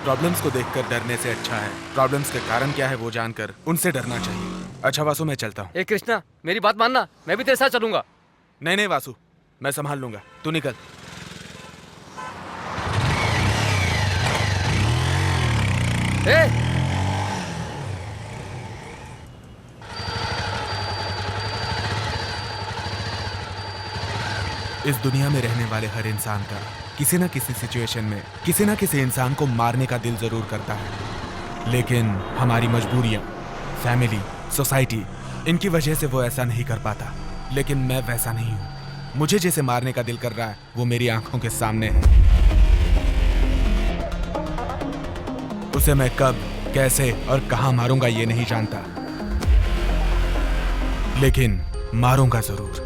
Problems को देखकर डरने से अच्छा है प्रॉब्लम्स के कारण क्या है वो जानकर उनसे डरना चाहिए। अच्छा वासु, मैं चलता हूँ। ए कृष्णा, मेरी बात मानना, मैं भी तेरे साथ चलूंगा। नहीं नहीं वासु, मैं संभाल लूंगा, तू निकल। ए! इस दुनिया में रहने वाले हर इंसान का किसी न किसी सिचुएशन में किसी न किसी इंसान को मारने का दिल जरूर करता है, लेकिन हमारी मजबूरियां, फैमिली, सोसाइटी, इनकी वजह से वो ऐसा नहीं कर पाता। लेकिन मैं वैसा नहीं हूं। मुझे जैसे मारने का दिल कर रहा है वो मेरी आंखों के सामने है। उसे मैं कब, कैसे और कहां मारूंगा ये नहीं जानता, लेकिन मारूंगा जरूर।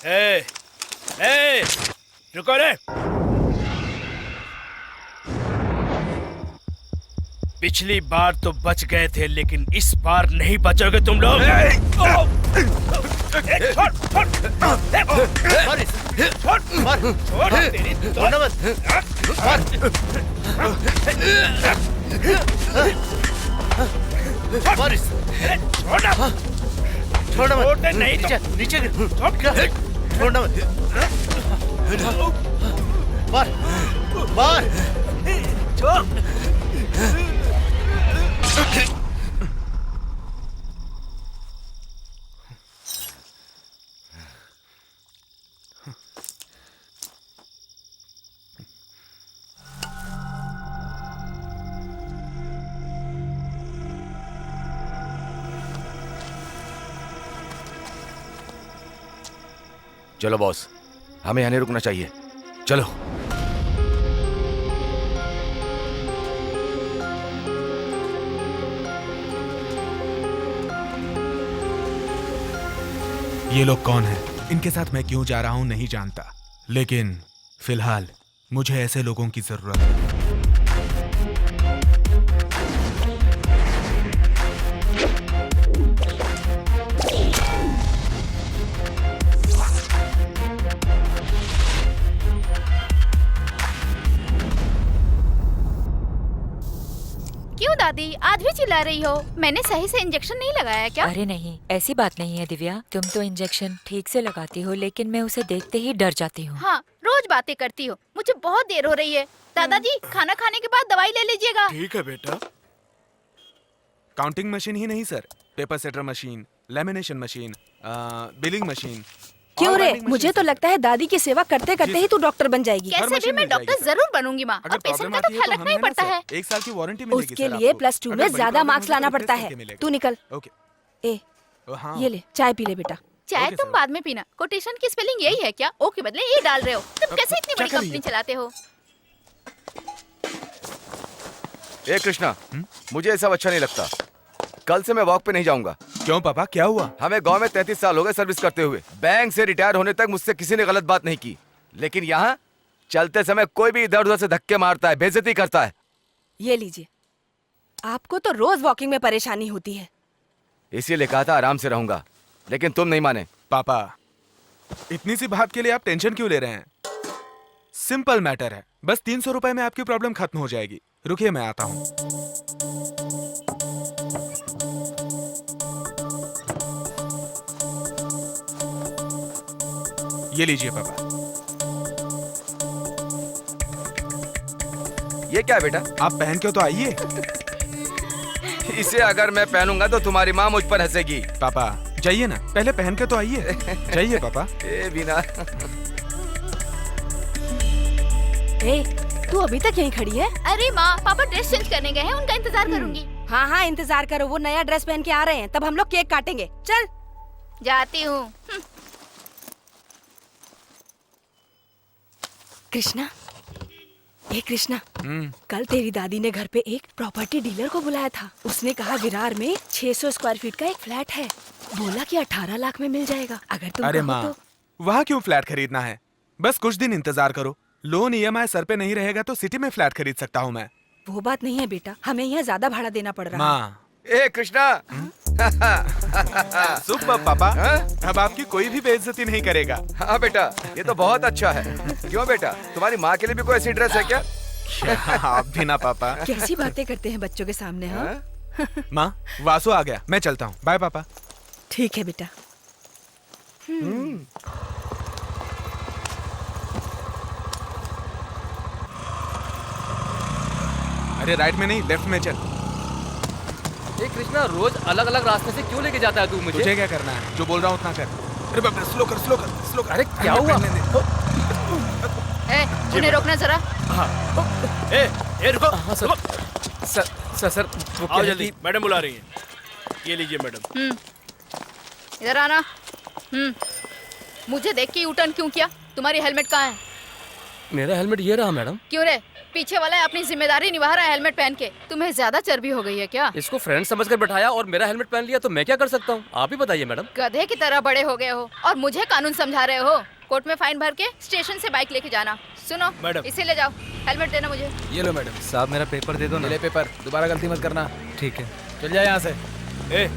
ए, ए, रुको रे। पिछली बार तो बच गए थे, लेकिन इस बार नहीं बचोगे तुम लोग। छोड़ना नहीं तो नीचे छोड़ना मत। मार मार छोड़। चलो बॉस, हमें यहाँ नहीं रुकना चाहिए। चलो। ये लोग कौन हैं? इनके साथ मैं क्यों जा रहा हूं नहीं जानता, लेकिन फिलहाल मुझे ऐसे लोगों की जरूरत है। क्यों दादी, आज भी चिल्ला रही हो? मैंने सही से इंजेक्शन नहीं लगाया क्या? अरे नहीं, ऐसी बात नहीं है दिव्या। तुम तो इंजेक्शन ठीक से लगाती हो, लेकिन मैं उसे देखते ही डर जाती हूँ। हाँ, रोज बातें करती हो। मुझे बहुत देर हो रही है। दादाजी, खाना खाने के बाद दवाई ले लीजिएगा। ठीक है बेटा। काउंटिंग मशीन ही नहीं sir, paper setter machine, lamination machine, billing machine. क्यों रे? मुझे तो लगता है दादी की सेवा करते करते ही तू डॉक्टर बन जाएगी। कैसे भी मैं डॉक्टर जरूर बनूंगी माँ। और पेशेंट का तो ख्याल रखना ही पड़ता है। 1 साल की वारंटी मिलेगी उसके सर लिए आपको। +2 में अगर बड़ी ज्यादा प्रॉब्लम मार्क्स होगी लाना तो पड़ता टेस्ट है। करके मिलेगा। तू निकल। ओके। ए, हाँ। ये ले, चाय पी ले बेटा। चाय ओके, तुम सर। बाद में पीना। कोटेशन की स्पेलिंग यही है क्या? ओ के बदले ये डाल रहे हो। तुम कैसे इतनी क्या बड़ी कर रही कंपनी है? चलाते हो? ए कृष्णा, मुझे ऐसा अच्छा नहीं लगता। कल से मैं वॉक पे नहीं जाऊंगा। क्यों पापा, क्या हुआ? हमें गांव में 33 साल हो गए सर्विस करते हुए। बैंक से रिटायर होने तक मुझसे किसी ने गलत बात नहीं की, लेकिन यहाँ चलते समय कोई भी इधर उधर से धक्के मारता है, बेइज्जती करता है। ये लीजिए। आपको तो रोज वॉकिंग में परेशानी होती है। इसीलिए कहा था आराम से रहूंगा, लेकिन तुम नहीं माने। पापा, इतनी सी बात के लिए आप टेंशन क्यों ले रहे हैं? सिंपल मैटर है, बस 300 रुपए में आपकी प्रॉब्लम खत्म हो जाएगी। रुकिए, मैं आता हूँ। ये लीजिए पापा। ये क्या है बेटा? आप पहन के तो आइए। इसे अगर मैं पहनूंगा तो तुम्हारी माँ मुझ पर हंसेगी। पापा जाइए ना, पहले पहन के तो आइए। जाइए पापा। ए बिना। ए, तू अभी तक यहीं खड़ी है? अरे माँ, पापा ड्रेस चेंज करने गए हैं, उनका इंतजार करूंगी। हाँ हाँ, इंतजार करो। वो नया ड्रेस पहन के आ रहे हैं, तब हम लोग केक काटेंगे। चल। जाती हूँ। कृष्णा, ए कृष्णा, कल तेरी दादी ने घर पे एक प्रॉपर्टी डीलर को बुलाया था। उसने कहा विरार में 600 स्क्वायर फीट का एक फ्लैट है। बोला कि 18 लाख में मिल जाएगा। अगर तुम अरे कहो माँ, तो। वहाँ क्यों फ्लैट खरीदना है? बस कुछ दिन इंतजार करो। लोन EMI सर पे नहीं रहेगा तो सिटी में फ्लैट खरीद सकता हूँ मैं। वो बात नहीं है बेटा, हमें यहाँ ज्यादा भाड़ा देना पड़ रहा है। माँ। ए कृष्णा। सुपर पापा। हाँ? अब आपकी कोई भी बेइज्जती नहीं करेगा। हाँ बेटा, ये तो बहुत अच्छा है। क्यों बेटा, तुम्हारी माँ के लिए भी कोई ऐसी ड्रेस है क्या? आप भी ना पापा। कैसी बातें करते हैं बच्चों के सामने। हाँ, माँ, वासु आ गया, मैं चलता हूँ। बाय पापा। ठीक है बेटा। अरे राइट में नहीं, लेफ्ट में चल। ये कृष्णा रोज अलग अलग रास्ते से क्यों लेके जाता है तू मुझे? तुझे क्या करना है? जो बोल रहा हूँ उतना कर। अरे बाप रे, स्लो कर, स्लो कर, स्लो कर। अरे क्या हुआ? उन्हें रोकना जरा। ए रुको। हाँ सर। सर वो क्या आओ है जल्दी, कि- मैडम बुला रही हैं। ये लीजिए मैडम। इधर आना। मुझे देख के यूटर्न क्यों किया? तुम्हारी हेलमेट कहाँ है? मेरा हेलमेट ये रहा मैडम। क्यों रे, पीछे वाला है अपनी जिम्मेदारी निभा रहा है हेलमेट पहन के। तुम्हें ज्यादा चर्बी हो गई है क्या? इसको फ्रेंड समझकर बैठाया और मेरा हेलमेट पहन लिया तो मैं क्या कर सकता हूँ? आप ही बताइए मैडम। गधे की तरह बड़े हो गए हो और मुझे कानून समझा रहे हो। कोर्ट में फाइन भर के स्टेशन से बाइक लेके जाना। सुनो मैडम। इसे ले जाओ, हेलमेट देना मुझे। ये लो मैडम। साहब मेरा पेपर दे दो ले पेपर, दोबारा गलती मत करना। ठीक है। चल जाए यहाँ से। ए,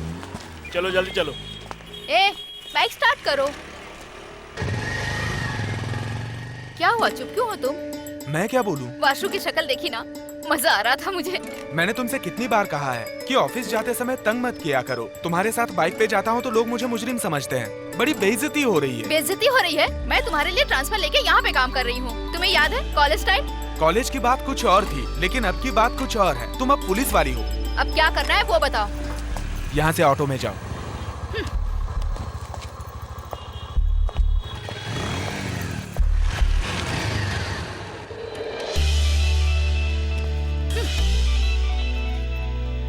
चलो जल्दी चलो। ए, बाइक स्टार्ट करो। क्या हुआ, चुप क्यों हो तुम? मैं क्या बोलूं? वाशु की शक्ल देखी ना, मजा आ रहा था मुझे। मैंने तुमसे कितनी बार कहा है कि ऑफिस जाते समय तंग मत किया करो। तुम्हारे साथ बाइक पे जाता हूँ तो लोग मुझे मुजरिम समझते हैं। बड़ी बेइज्जती हो रही है। बेइज्जती हो रही है? मैं तुम्हारे लिए ट्रांसफर लेके यहाँ पे काम कर रही हूँ। तुम्हें याद है कॉलेज टाइम? कॉलेज की बात कुछ और थी, लेकिन अब की बात कुछ और है। तुम अब पुलिस वाली हो। अब क्या करना है वो बताओ। यहाँ से ऑटो में जाओ।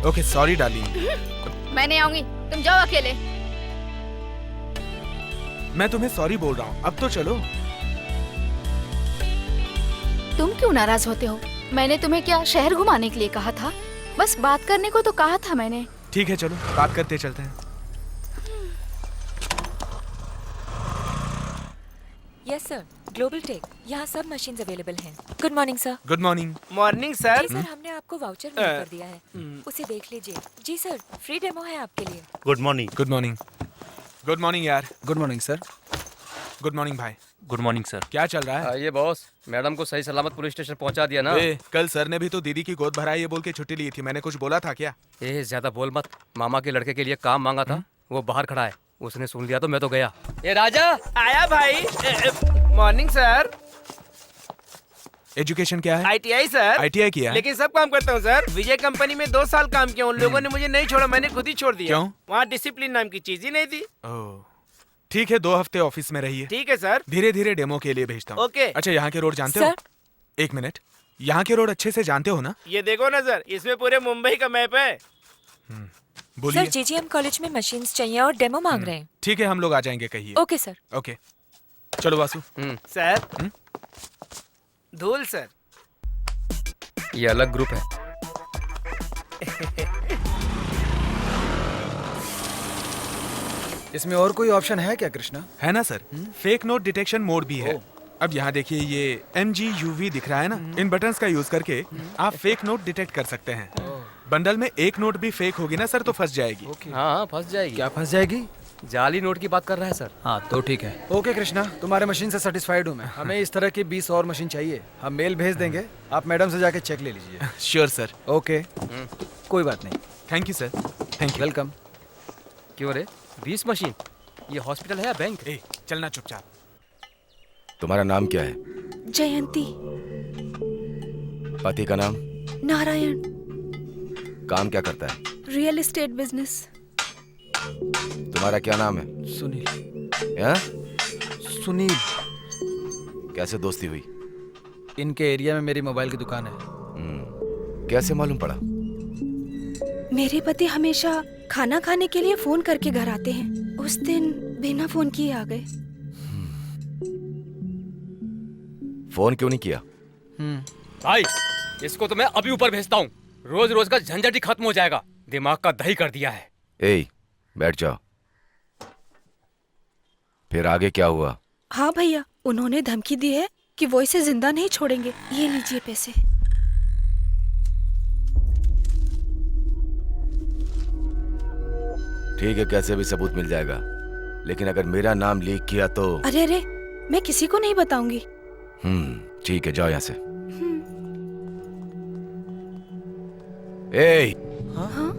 Okay sorry darling. मैं नहीं आऊंगी, तुम जाओ अकेले। मैं तुम्हें सॉरी बोल रहा हूँ, अब तो चलो। तुम क्यों नाराज होते हो? मैंने तुम्हें क्या शहर घुमाने के लिए कहा था? बस बात करने को तो कहा था मैंने। ठीक है चलो, बात करते चलते हैं। यस सर, ग्लोबल टेक, यहाँ सब मशीन्स अवेलेबल हैं। Good morning sir. Good morning. Morning sir. जी सर, हमने आपको वाउचर मेल कर दिया है, उसे देख लीजिए। जी सर, फ्री डेमो है आपके लिए। Good morning. Good morning. Good morning यार। Good morning sir. Good morning भाई। Good morning sir. क्या चल रहा है? आइए बॉस, मैडम को सही सलामत पुलिस स्टेशन पहुंचा दिया ना। कल सर ने भी तो दीदी की गोद भराई ये बोल के छुट्टी ली थी। मैंने कुछ बोला था क्या? ज्यादा बोल मत। मामा के लड़के के लिए काम मांगा था, वो बाहर खड़ा है। उसने सुन लिया तो मैं तो गया। ए राजा। आया भाई। Morning sir. एजुकेशन क्या है? ITI sir. ITI किया है? लेकिन सब काम करता हूँ सर। विजय कंपनी में 2 साल काम किया। उन लोगों ने मुझे नहीं छोड़ा, मैंने खुद ही छोड़ दिया। क्यों? वहाँ डिसिप्लिन नाम की चीज ही नहीं थी। ओह, ठीक है 2 हफ्ते ऑफिस में रहिए। ठीक है सर। धीरे धीरे डेमो के लिए भेजता हूँ। ओके। अच्छा यहाँ के रोड जानते हो? सर। 1 मिनट, यहाँ के रोड अच्छे से जानते हो ना? ये देखो ना सर, इसमें पूरे मुंबई का मैप है। बोलिए। सर, JGM कॉलेज में मशीन्स चाहिए और डेमो मांग रहे हैं। ठीक है हम लोग आ जाएंगे, कहिए। Okay sir. ओके चलो वासु। सर। धूल सर। ये अलग ग्रुप है। इसमें और कोई ऑप्शन है क्या कृष्णा? है ना sir, fake note detection mode भी है। अब यहाँ देखिए ये MGUV दिख रहा है ना, इन बटन्स का यूज करके आप फेक नोट डिटेक्ट कर सकते हैं। बंडल में एक नोट भी फेक होगी ना सर तो फंस जाएगी। हाँ फंस जाएगी। क्या फंस जाएगी? जाली नोट की बात कर रहा है सर। हाँ तो ठीक है। ओके कृष्णा, तुम्हारे मशीन से सेटिस्फाइड हूँ मैं। हमें इस तरह की 20 और मशीन चाहिए। हम मेल भेज देंगे, आप मैडम से जाके चेक ले लीजिए। Sure sir. ओके, कोई बात नहीं। Thank you sir. Thank you. Welcome. क्यों रे, 20 मशीन? ये हॉस्पिटल है या बैंक? ए चलना चुपचाप। तुम्हारा नाम क्या है? जयंती। पति का नाम? नारायण। काम क्या करता है? Real estate business. तुम्हारा क्या नाम है? सुनील। या? सुनील। कैसे दोस्ती हुई? इनके एरिया में मेरी मोबाइल की दुकान है। कैसे मालूम पड़ा? मेरे पति हमेशा खाना खाने के लिए फोन करके घर आते हैं। उस दिन बिना फोन किए आ गए। फोन क्यों नहीं किया? भाई इसको तो मैं अभी ऊपर भेजता हूँ। रोज रोज का झंझट ही खत्म हो जाएगा। दिमाग का दही कर दिया है। ए बैठ जाओ। फिर आगे क्या हुआ? हाँ भैया, उन्होंने धमकी दी है कि वो इसे जिंदा नहीं छोड़ेंगे। ये लीजिए पैसे। ठीक है, कैसे भी सबूत मिल जाएगा, लेकिन अगर मेरा नाम लीक किया तो। अरे अरे, मैं किसी को नहीं बताऊंगी। ठीक है, जाओ यहाँ से। ए हाँ?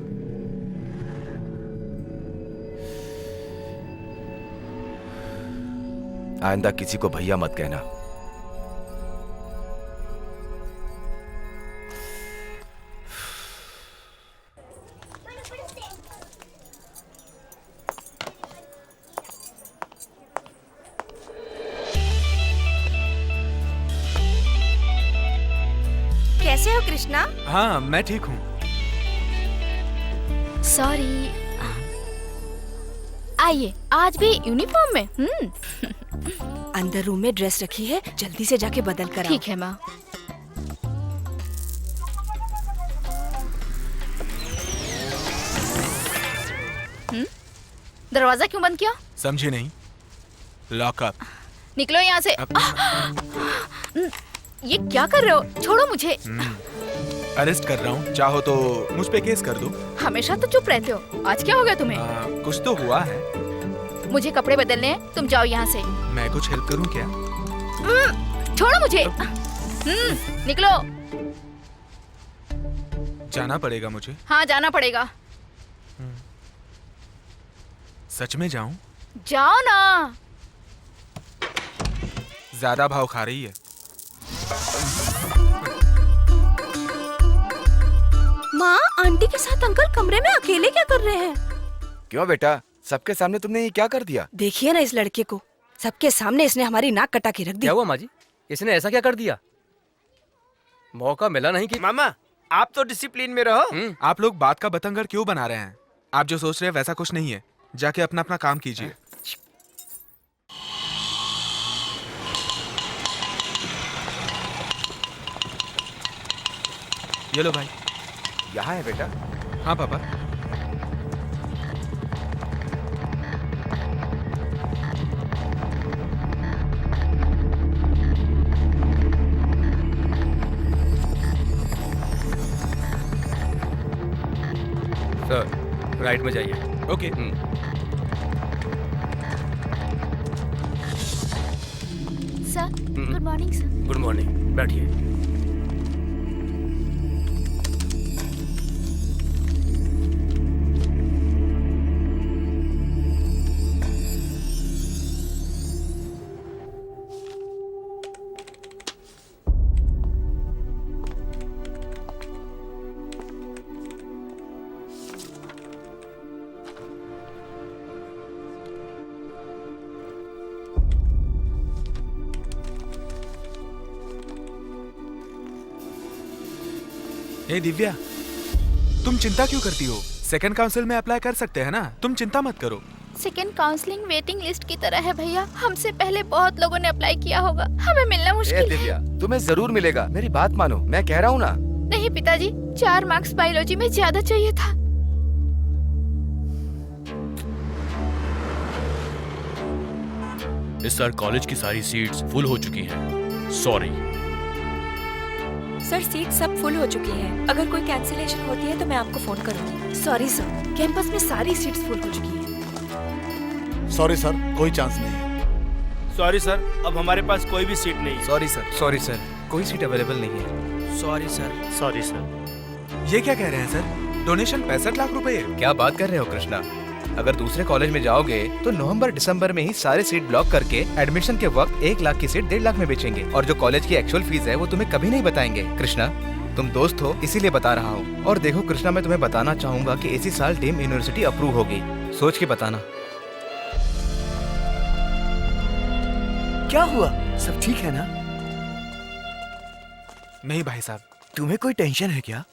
आइंदा किसी को भैया मत कहना। कैसे हो कृष्णा? हाँ मैं ठीक हूँ। सॉरी। आइए, आज भी यूनिफॉर्म में। अंदर रूम में ड्रेस रखी है, जल्दी से जाके बदल कर आओ। ठीक है माँ। दरवाजा क्यों बंद किया? समझी नहीं? लॉकअप। निकलो यहाँ से। ये क्या कर रहे हो? छोड़ो मुझे। अरेस्ट कर रहा हूँ, चाहो तो मुझ पे केस कर दो। हमेशा तो चुप रहते हो, आज क्या हो गया तुम्हें? कुछ तो हुआ है। मुझे कपड़े बदलने हैं, तुम जाओ यहाँ से। मैं कुछ हेल्प करूँ क्या? छोड़ो मुझे। निकलो। जाना पड़ेगा मुझे। हाँ जाना पड़ेगा। सच में जाऊं? जाओ ना। ज्यादा भाव खा रही है। माँ, आंटी के साथ अंकल कमरे में अकेले क्या कर रहे हैं? क्यों बेटा, सबके सामने तुमने ये क्या कर दिया? देखिए ना इस लड़के को, सबके सामने इसने हमारी नाक कटा के रख दी। क्या हुआ माँ जी? इसने ऐसा क्या कर दिया? मौका मिला नहीं कि मामा, आप तो डिसिप्लिन में रहो। आप लोग बात का बतंगड़ क्यों बना रहे हैं? आप जो सोच रहे हैं वैसा कुछ नहीं है। जाके अपना अपना काम कीजिए। ये लो भाई। यहाँ है बेटा। हाँ पापा। सर राइट में जाइए। Okay. Sir, good morning sir. Good morning, बैठिए। हे दिव्या, तुम चिंता क्यों करती हो? सेकंड काउंसिल में अप्लाई कर सकते हैं ना, तुम चिंता मत करो। सेकेंड काउंसलिंग वेटिंग लिस्ट की तरह है भैया। हमसे पहले बहुत लोगों ने अप्लाई किया होगा, हमें मिलना मुश्किल है। दिव्या, तुम्हें जरूर मिलेगा, मेरी बात मानो, मैं कह रहा हूँ ना। नहीं पिताजी, 4 मार्क्स बायोलॉजी में ज्यादा चाहिए था। इस साल कॉलेज की सारी सीट्स फुल हो चुकी हैं। सॉरी। सर सीट सब फुल हो चुकी हैं। अगर कोई कैंसिलेशन होती है तो मैं आपको फोन करूंगी। सॉरी सर, कैंपस में सारी सीट्स फुल हो चुकी हैं। सॉरी सर, कोई चांस नहीं है। सॉरी सर, अब हमारे पास कोई भी सीट नहीं है। सॉरी सर, कोई सीट अवेलेबल नहीं है। Sorry sir. ये क्या कह रहे हैं सर? डोनेशन 65 लाख रुपए? क्या बात कर रहे हो कृष्णा? अगर दूसरे कॉलेज में जाओगे तो नवंबर दिसंबर में ही सारे सीट ब्लॉक करके एडमिशन के वक्त 1 लाख की सीट 1.5 लाख में बेचेंगे, और जो कॉलेज की एक्चुअल फीस है वो तुम्हें कभी नहीं बताएंगे। कृष्णा, तुम दोस्त हो इसीलिए बता रहा हूँ। और देखो कृष्णा, मैं तुम्हें बताना चाहूंगा कि इसी साल डीम्ड यूनिवर्सिटी अप्रूव होगी। सोच के बताना। क्या हुआ? सब ठीक है ना? नहीं भाई साहब, तुम्हें कोई टेंशन है क्या?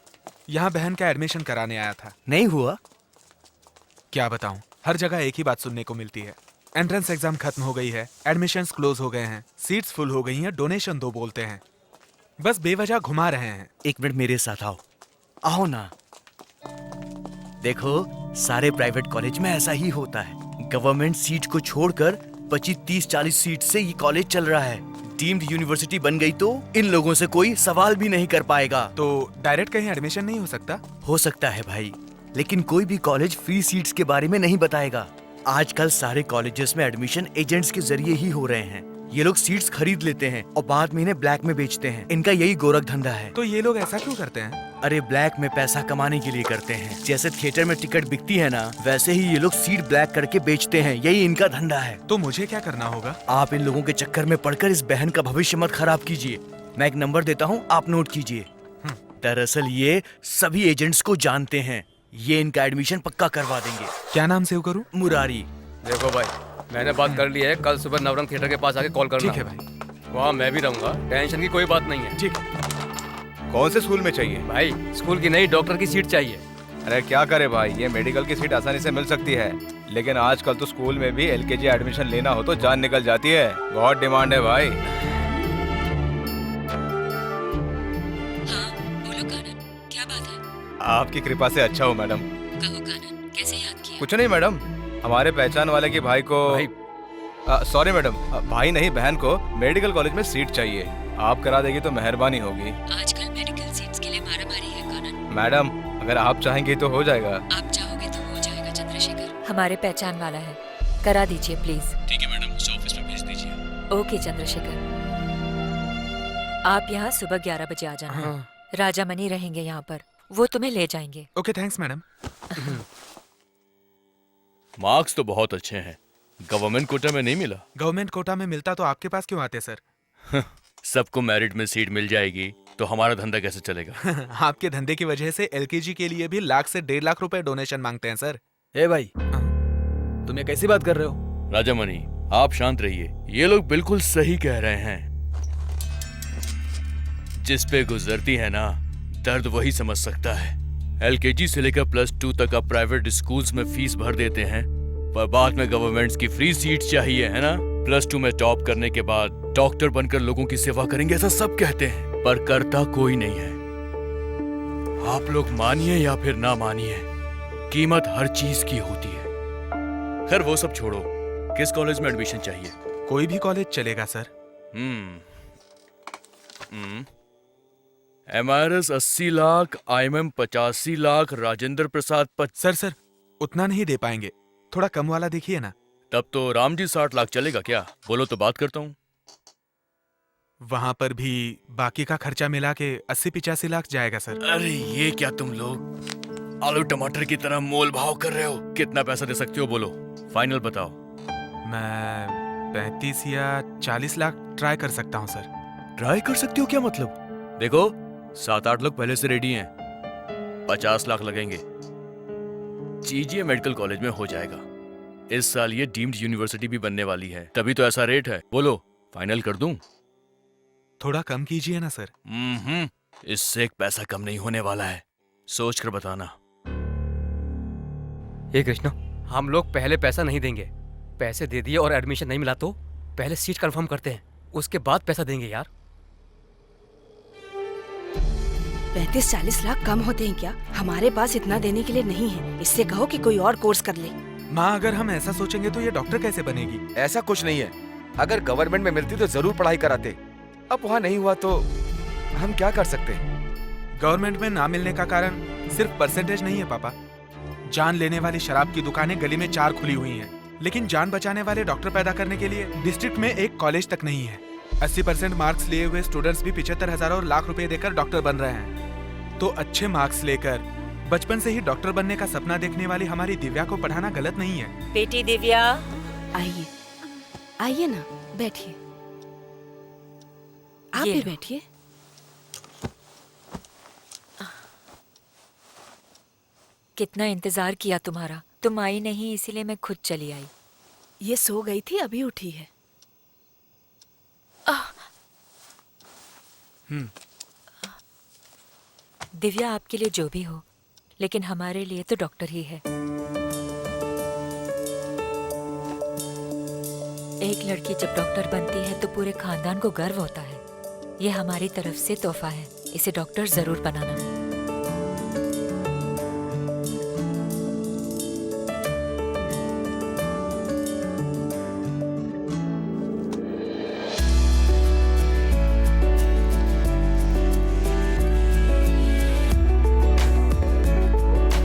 यहाँ बहन का एडमिशन कराने आया था। नहीं हुआ? क्या बताऊं, हर जगह एक ही बात सुनने को मिलती है। एंट्रेंस एग्जाम खत्म हो गई है, एडमिशंस क्लोज हो गए हैं, सीट्स फुल हो गई हैं, डोनेशन दो बोलते हैं। बस बेवजह घुमा रहे हैं। एक मिनट मेरे साथ आओ। आओ ना। देखो, सारे प्राइवेट कॉलेज में ऐसा ही होता है। गवर्नमेंट सीट को छोड़कर 25, 30, 40 सीट से ये कॉलेज चल रहा है। डीम्ड यूनिवर्सिटी बन गई तो इन लोगों से कोई सवाल भी नहीं कर पाएगा। तो डायरेक्ट कहीं एडमिशन नहीं हो सकता? हो सकता है भाई, लेकिन कोई भी कॉलेज फ्री सीट्स के बारे में नहीं बताएगा। आजकल सारे कॉलेजेस में एडमिशन एजेंट्स के जरिए ही हो रहे हैं। ये लोग सीट्स खरीद लेते हैं और बाद में इन्हें ब्लैक में बेचते हैं। इनका यही गोरख धंधा है। तो ये लोग ऐसा क्यों करते हैं? अरे ब्लैक में पैसा कमाने के लिए करते हैं। जैसे थिएटर में टिकट बिकती है ना, वैसे ही ये लोग सीट ब्लैक करके बेचते हैं। यही इनका धंधा है। तो मुझे क्या करना होगा? आप इन लोगों के चक्कर में पड़कर इस बहन का भविष्य मत खराब कीजिए। मैं एक नंबर देता हूँ, आप नोट कीजिए। दरअसल ये सभी एजेंट्स को जानते हैं। ये इनका एडमिशन पक्का करवा देंगे। क्या नाम सेव करूँ? मुरारी। देखो भाई, मैंने बात कर ली है, कल सुबह नवरंग थिएटर के पास आके कॉल करना। ठीक है भाई। वहाँ मैं भी रहूंगा, टेंशन की कोई बात नहीं है। ठीक। कौन से स्कूल में चाहिए? भाई स्कूल की नहीं, डॉक्टर की सीट चाहिए। अरे क्या करे भाई, ये मेडिकल की सीट आसानी से मिल सकती है। लेकिन आजकल तो स्कूल में भी एलकेजी एडमिशन लेना हो तो जान निकल जाती है। बहुत डिमांड है भाई। हाँ बोलो कानन, क्या बात है? आपकी कृपा से अच्छा हूँ मैडम। कहो कानन, कैसे याद किया? कुछ नहीं मैडम, हमारे पहचान वाले के भाई को सॉरी मैडम, भाई नहीं बहन को मेडिकल कॉलेज में सीट चाहिए। आप करा देगी तो मेहरबानी होगी। आजकल मेडिकल सीट्स के लिए मारामारी है कानन। मैडम अगर आप चाहेंगे तो हो जाएगा। आप चाहोगे तो हो जाएगा चंद्रशेखर। हमारे पहचान वाला है, करा दीजिए प्लीज। ठीक है मैडम, उसे ऑफिस में भेज दीजिए। ओके चंद्रशेखर, आप यहाँ सुबह 11 बजे आ जाना। हाँ। राजा मनी रहेंगे यहाँ पर, वो तुम्हें ले जाएंगे। Okay thanks madam. मार्क्स तो बहुत अच्छे हैं, गवर्नमेंट कोटा में नहीं मिला। गवर्नमेंट कोटा में मिलता तो आपके पास क्यों आते सर? सबको मेरिट में सीट मिल जाएगी तो हमारा धंधा कैसे चलेगा? आपके धंधे की वजह से एलकेजी के लिए भी लाख से 1.5 लाख रुपए डोनेशन मांगते हैं सर। ए भाई, तुम ये कैसी बात कर रहे हो? राजा मनी आप शांत रहिए, ये लोग बिल्कुल सही कह रहे हैं। जिस पे गुजरती है ना, दर्द वही समझ सकता है। एलकेजी से लेकर +2 तक आप प्राइवेट स्कूल्स में फीस भर देते हैं, पर बाद में गवर्नमेंट्स की फ्री सीट चाहिए, है ना? +2 में टॉप करने के बाद डॉक्टर बनकर लोगों की सेवा करेंगे, ऐसा सब कहते हैं, पर करता कोई नहीं है। आप लोग मानिए या फिर ना मानिए, कीमत हर चीज की होती है। खैर वो सब छोड़ो, किस कॉलेज में एडमिशन चाहिए? कोई भी कॉलेज चलेगा sir. MRS 80 lakh, IMM 85 lakh, Rajendra Prasad sir उतना नहीं दे पाएंगे, थोड़ा कम वाला देखिए ना। तब तो रामजी 60 लाख चलेगा क्या? बोलो तो बात करता हूँ। वहां पर भी बाकी का खर्चा मिला के 80-85 लाख जाएगा सर। अरे ये क्या तुम लोग आलू टमाटर की तरह मोल भाव कर रहे हो? कितना पैसा दे सकते हो बोलो, फाइनल बताओ। मैं 35 या 40 लाख ट्राई कर सकता हूँ सर। ट्राई कर सकते हो क्या मतलब? देखो 7-8 लोग पहले से रेडी हैं, 50 लाख लगेंगे। जीजीए मेडिकल कॉलेज में हो जाएगा। इस साल ये डीम्ड यूनिवर्सिटी भी बनने वाली है, तभी तो ऐसा रेट है। बोलो फाइनल कर दूं? थोड़ा कम कीजिए ना सर। इससे एक पैसा कम नहीं होने वाला है, सोच कर बताना। ये कृष्णा, हम लोग पहले पैसा नहीं देंगे। पैसे दे दिए और एडमिशन नहीं मिला तो पहले सीट कंफर्म करते हैं, उसके बाद पैसा देंगे यार। 35-40 लाख कम होते हैं क्या? हमारे पास इतना देने के लिए नहीं है। इससे कहो कि कोई और कोर्स कर ले। माँ अगर हम ऐसा सोचेंगे तो ये डॉक्टर कैसे बनेगी? ऐसा कुछ नहीं है, अगर गवर्नमेंट में मिलती तो जरूर पढ़ाई कराते। अब वहाँ नहीं हुआ तो हम क्या कर सकते हैं? गवर्नमेंट में ना मिलने का कारण सिर्फ परसेंटेज नहीं है पापा। जान लेने वाली शराब की दुकानें गली में 4 खुली हुई हैं, लेकिन जान बचाने वाले डॉक्टर पैदा करने के लिए डिस्ट्रिक्ट में एक कॉलेज तक नहीं है। 80% मार्क्स लिए हुए स्टूडेंट्स भी 75,000 और लाख रुपए देकर डॉक्टर बन रहे हैं। तो अच्छे मार्क्स लेकर बचपन से ही डॉक्टर बनने का सपना देखने वाली हमारी दिव्या को पढ़ाना गलत नहीं है। बेटी दिव्या, आइए आइए ना, बैठिए। आप ये भी लो। बैठिए। कितना इंतजार किया तुम्हारा, तुम आई नहीं इसीलिए मैं खुद चली आई। ये सो गई थी, अभी उठी है। दिव्या आपके लिए जो भी हो, लेकिन हमारे लिए तो डॉक्टर ही है। एक लड़की जब डॉक्टर बनती है तो पूरे खानदान को गर्व होता है। ये हमारी तरफ से तोहफा है, इसे डॉक्टर जरूर बनाना।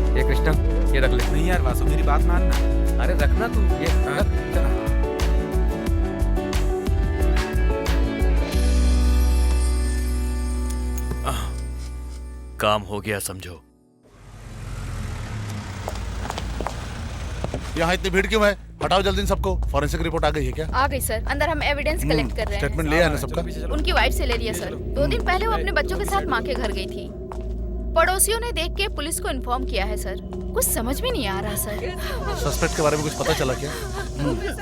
ये कृष्णा, ये रख ले। नहीं यार वासु, मेरी बात मानना। अरे रखना तू, ये रख। काम हो गया समझो। यहाँ इतनी भीड़ क्यों है? हटाओ जल्दी इन सबको। फॉरेंसिक रिपोर्ट आ गई है क्या? आ गई सर, अंदर हम एविडेंस कलेक्ट कर रहे हैं। स्टेटमेंट लिया है ना सबका? उनकी वाइफ से ले लिया सर। 2 दिन पहले वो अपने बच्चों के साथ माँ के घर गई थी। पड़ोसियों ने देख के पुलिस को इन्फॉर्म किया है सर। कुछ समझ में नहीं आ रहा सर। सस्पेक्ट के बारे में कुछ पता चला क्या?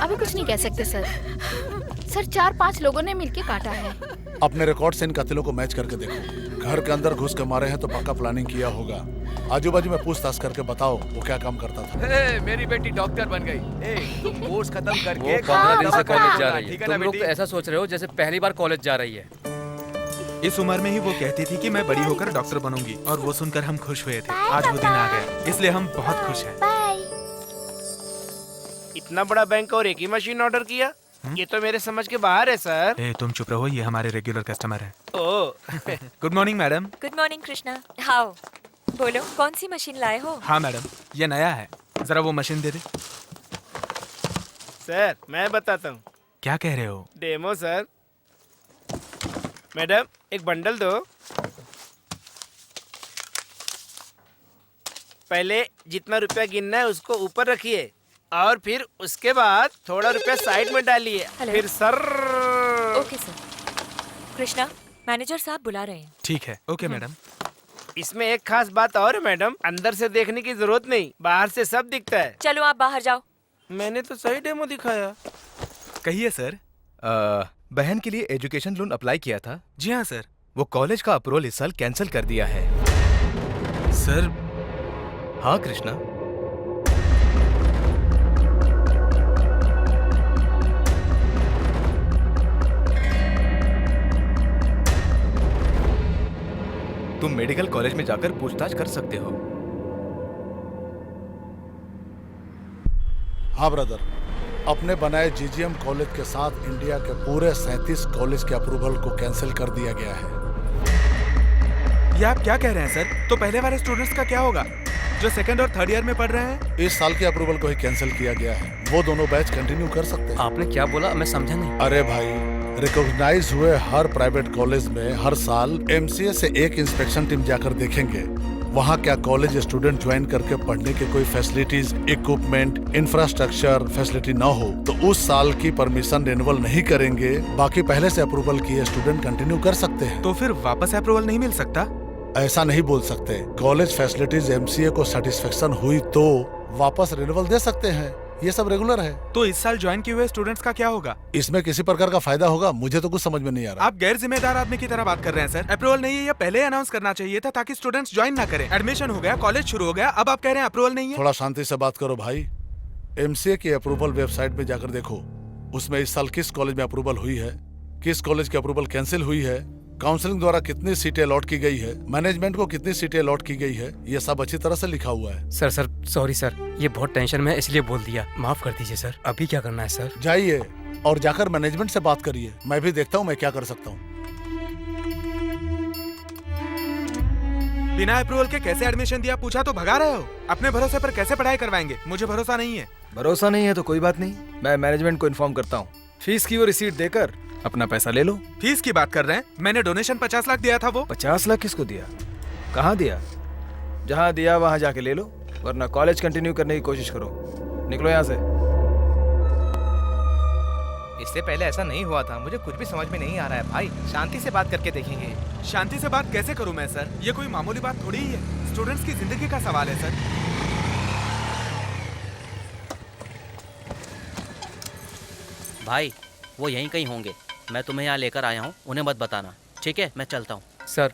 अभी कुछ नहीं कह सकते सर। सर 4-5 लोगों ने मिलके काटा है। अपने रिकॉर्ड से इन कातिलों को मैच करके देखो, घर के अंदर घुस के मारे हैं तो पक्का प्लानिंग किया होगा। आजू बाजू में पूछताछ करके बताओ वो क्या काम करता था। मेरी बेटी डॉक्टर बन गई। तुम कोर्स खत्म वो करके 15 दिन से कॉलेज जा रही ठीक है। है ना तुम लोग तो बेटी? ऐसा सोच रहे हो जैसे पहली बार कॉलेज जा रही है। इस उम्र में ही वो कहती थी कि मैं बड़ी होकर डॉक्टर बनूंगी, और वो सुनकर हम खुश हुए थे। आज वो दिन आ गया, इसलिए हम बहुत खुश हैं। इतना बड़ा बैंक और एक ही मशीन ऑर्डर किया, ये तो मेरे समझ के बाहर है सर। ए, तुम चुप रहो, ये हमारे रेगुलर कस्टमर हैं। Oh good morning madam. Good morning Krishna. How बोलो, कौन सी मशीन लाए हो? हाँ मैडम, ये नया है, जरा वो मशीन दे दे। सर मैं बताता हूँ। क्या कह रहे हो? Demo sir. मैडम एक बंडल दो। पहले जितना रुपया गिनना है उसको ऊपर रखिए, और फिर उसके बाद थोड़ा रुपया साइड में डालिए। फिर sir. Okay sir. Krishna, manager साहब बुला रहे हैं। ठीक है, ओके मैडम। इसमें एक खास बात और है मैडम, अंदर से देखने की जरूरत नहीं, बाहर से सब दिखता है। चलो आप बाहर जाओ। मैंने तो सही डेमो दिखाया। कहिए सर। बहन के लिए एजुकेशन लोन अप्लाई किया था। जी हाँ सर। वो कॉलेज का अप्रूवल इस साल कैंसिल कर दिया है। सर। हाँ कृष्णा। तुम मेडिकल कॉलेज में जाकर पूछताछ कर सकते हो। हाँ ब्रदर, अपने बनाए जीजीएम कॉलेज के साथ इंडिया के पूरे 37 कॉलेज के अप्रूवल को कैंसिल कर दिया गया है। ये आप क्या कह रहे हैं सर? तो पहले वाले स्टूडेंट्स का क्या होगा जो सेकंड और थर्ड ईयर में पढ़ रहे हैं? इस साल के अप्रूवल को ही कैंसिल किया गया है। वो दोनों बैच कंटिन्यू कर सकते हैं। आपने क्या बोला, मैं समझा नहीं। अरे भाई, रिकॉग्नाइज हुए हर प्राइवेट कॉलेज में हर साल एमसीए से एक इंस्पेक्शन टीम जाकर देखेंगे वहाँ क्या कॉलेज स्टूडेंट ज्वाइन करके पढ़ने के कोई फैसिलिटीज, इक्विपमेंट, इंफ्रास्ट्रक्चर फैसिलिटी ना हो तो उस साल की परमिशन रिन्यूअल नहीं करेंगे। बाकी पहले से अप्रूवल किए स्टूडेंट कंटिन्यू कर सकते हैं। तो फिर वापस अप्रूवल नहीं मिल सकता? ऐसा नहीं बोल सकते। कॉलेज फैसिलिटीज एमसीए को सेटिस्फेक्शन हुई तो वापस रिन्यूअल दे सकते हैं, ये सब रेगुलर है। तो इस साल ज्वाइन किए हुए स्टूडेंट्स का क्या होगा? इसमें किसी प्रकार का फायदा होगा? मुझे तो कुछ समझ में नहीं आ रहा। आप गैर जिम्मेदार आदमी की तरह बात कर रहे हैं सर। अप्रूवल नहीं है, ये पहले अनाउंस करना चाहिए था ताकि स्टूडेंट्स ज्वाइन ना करें। एडमिशन हो गया, कॉलेज शुरू हो गया, अब आप कह रहे हैं अप्रूवल नहीं है। थोड़ा शांति से बात करो भाई। एमसीए की अप्रूवल वेबसाइट में जाकर देखो, उसमें इस साल किस कॉलेज में अप्रूवल हुई है, किस कॉलेज की अप्रूवल कैंसिल हुई है, काउंसलिंग द्वारा कितनी सीटें अलॉट की गई है, मैनेजमेंट को कितनी सीटें अलॉट की गई है, ये सब अच्छी तरह से लिखा हुआ है। सर सॉरी सर, ये बहुत टेंशन में है इसलिए बोल दिया, माफ कर दीजिए सर। अभी क्या करना है सर? जाइए और जाकर मैनेजमेंट से बात करिए। मैं भी देखता हूँ मैं क्या कर सकता हूँ। बिना अप्रूवल के कैसे एडमिशन दिया पूछा तो भगा रहे हो। अपने भरोसे पर कैसे पढ़ाई करवाएंगे? मुझे भरोसा नहीं है। भरोसा नहीं है तो कोई बात नहीं, मैं मैनेजमेंट को इन्फॉर्म करता हूँ। फीस की वो रिसीट देकर अपना पैसा ले लो। फीस की बात कर रहे हैं? मैंने डोनेशन 50 लाख दिया था। वो 50 लाख किसको दिया? कहाँ दिया? जहाँ दिया वहाँ जाके ले लो, वरना कॉलेज कंटिन्यू करने की कोशिश करो। निकलो यहाँ से। इससे पहले ऐसा नहीं हुआ था। मुझे कुछ भी समझ में नहीं आ रहा है भाई। शांति से बात करके देखेंगे। शांति से बात कैसे करूं मैं सर? ये कोई मामूली बात थोड़ी ही है। स्टूडेंट्स की जिंदगी का सवाल है सर। भाई वो यहीं कहीं होंगे, मैं तुम्हें यहाँ लेकर आया हूँ, उन्हें मत बताना, ठीक है? मैं चलता हूँ। सर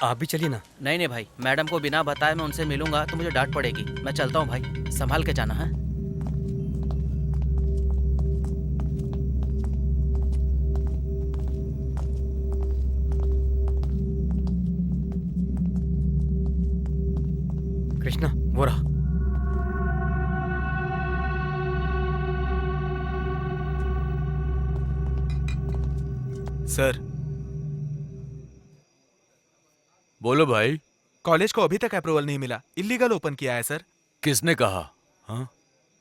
आप भी चलिए ना। नहीं नहीं भाई, मैडम को बिना बताए मैं उनसे मिलूंगा तो मुझे डांट पड़ेगी। मैं चलता हूँ भाई, संभाल के जाना है। कृष्णा वो रहा। सर बोलो भाई। कॉलेज को अभी तक अप्रूवल नहीं मिला, इलीगल ओपन किया है सर। किसने कहा? हाँ,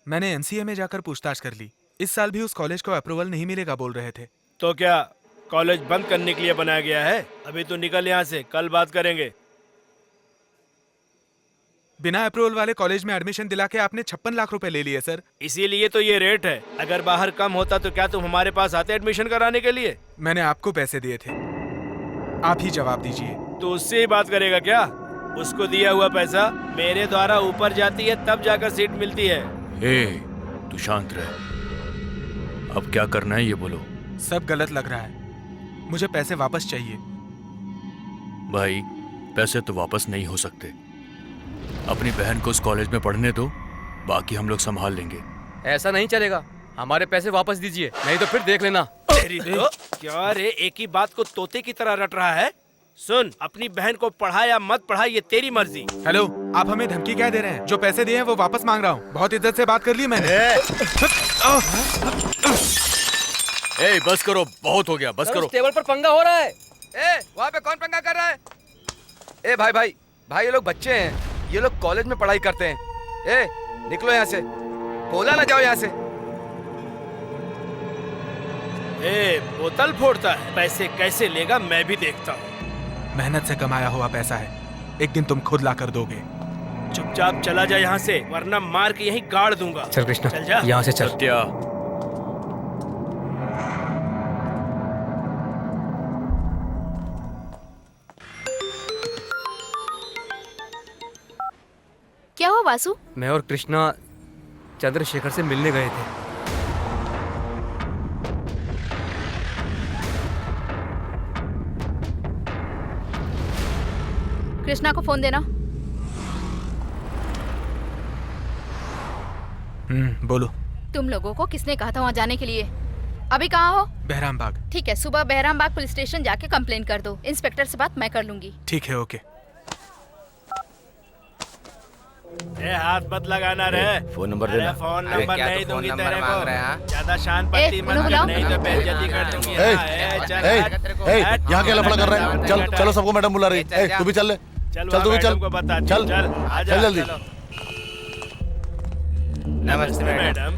मैंने एमसीए में जाकर पूछताछ कर ली। इस साल भी उस कॉलेज को अप्रूवल नहीं मिलेगा बोल रहे थे। तो क्या कॉलेज बंद करने के लिए बनाया गया है? अभी तो निकल यहाँ से, कल बात करेंगे। बिना अप्रूवल वाले कॉलेज में एडमिशन दिला के आपने 56 लाख रुपए ले लिए सर। इसीलिए तो ये रेट है। अगर बाहर कम होता तो क्या तुम हमारे पास आते एडमिशन कराने के लिए? मैंने आपको पैसे दिए थे, आप ही जवाब दीजिए। तो उससे ही बात करेगा क्या? उसको दिया हुआ पैसा मेरे द्वारा ऊपर जाती है तब जाकर सीट मिलती है। तू शांत रह। अब क्या करना है ये बोलो। सब गलत लग रहा है, मुझे पैसे वापस चाहिए। भाई पैसे तो वापस नहीं हो सकते। अपनी बहन को उस कॉलेज में पढ़ने दो, बाकी हम लोग संभाल लेंगे। ऐसा नहीं चलेगा, हमारे पैसे वापस दीजिए, नहीं तो फिर देख लेना। तेरी तो क्या रे, एक ही बात को तोते की तरह रट रहा है। सुन, अपनी बहन को पढ़ा या मत पढ़ा ये तेरी मर्जी। हेलो, आप हमें धमकी क्या दे रहे हैं? जो पैसे दिए हैं वो वापस मांग रहा हूँ। बहुत इज्जत से बात कर ली मैंने। ए, बस करो, बहुत हो गया, बस करो। टेबल पर पंगा हो रहा है। ए, वहाँ पे कौन पंगा कर रहा है? ए भाई भाई भाई, ये लोग बच्चे हैं, ये लोग कॉलेज में पढ़ाई करते हैं। ए, निकलो यहाँ से, बोला ना जाओ यहाँ से। ए, बोतल फोड़ता है, पैसे कैसे लेगा मैं भी देखता हूँ। मेहनत से कमाया हुआ पैसा है, एक दिन तुम खुद ला कर दोगे। चुपचाप चला जा यहाँ से, वरना मार के यहीं गाड़ दूंगा। चल कृष्णा, चल जा। यहाँ से चल। सत्या, क्या हुआ वासु? मैं और कृष्णा चंद्रशेखर से मिलने गए थे। कृष्णा को फोन देना। बोलो। तुम लोगों को किसने कहा था वहाँ जाने के लिए? अभी कहाँ हो? बहराम बाग। ठीक है, सुबह बहराम बाग पुलिस स्टेशन जाके कंप्लेन कर दो। इंस्पेक्टर से बात मैं कर लूंगी। ठीक है, ओके। ए, हाथ मत लगाना रे। फोन नंबर देना। फोन नंबर नहीं दूंगी तेरे को। ज्यादा शान ए, पत्ती मत कर, बुलाओ। नहीं तो बेइज्जती कर दूंगी। ए, चल, यहाँ क्या लफड़ा कर रहे हैं? चल चलो, सबको मैडम बुला रही है। तू भी चल ले, चल तू भी चल, चल चल जल्दी। नमस्ते मैडम।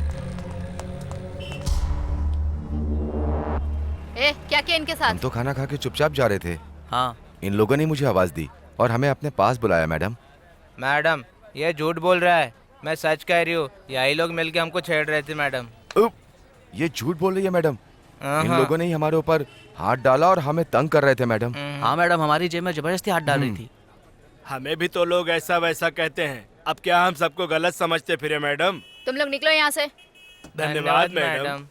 ए, क्या किया इनके साथ? हम तो खाना खा के चुपचाप जा रहे थे। हाँ, इन लोगों ने मुझे आवाज दी और हमें अपने पास बुलाया। मैडम, मैडम ये झूठ बोल रहा है, मैं सच कह रही हूँ। यही लोग मिलके हमको छेड़ रहे थे मैडम। ये झूठ बोल रही है मैडम। इन लोगों ने ही हमारे ऊपर हाथ डाला और हमें तंग कर रहे थे मैडम। हाँ मैडम, हमारी जेब में जबरदस्ती हाथ डाल रही थी। हमें भी तो लोग ऐसा वैसा कहते हैं, अब क्या हम सबको गलत समझते फिरे मैडम? तुम लोग निकलो यहाँ से। धन्यवाद मैडम।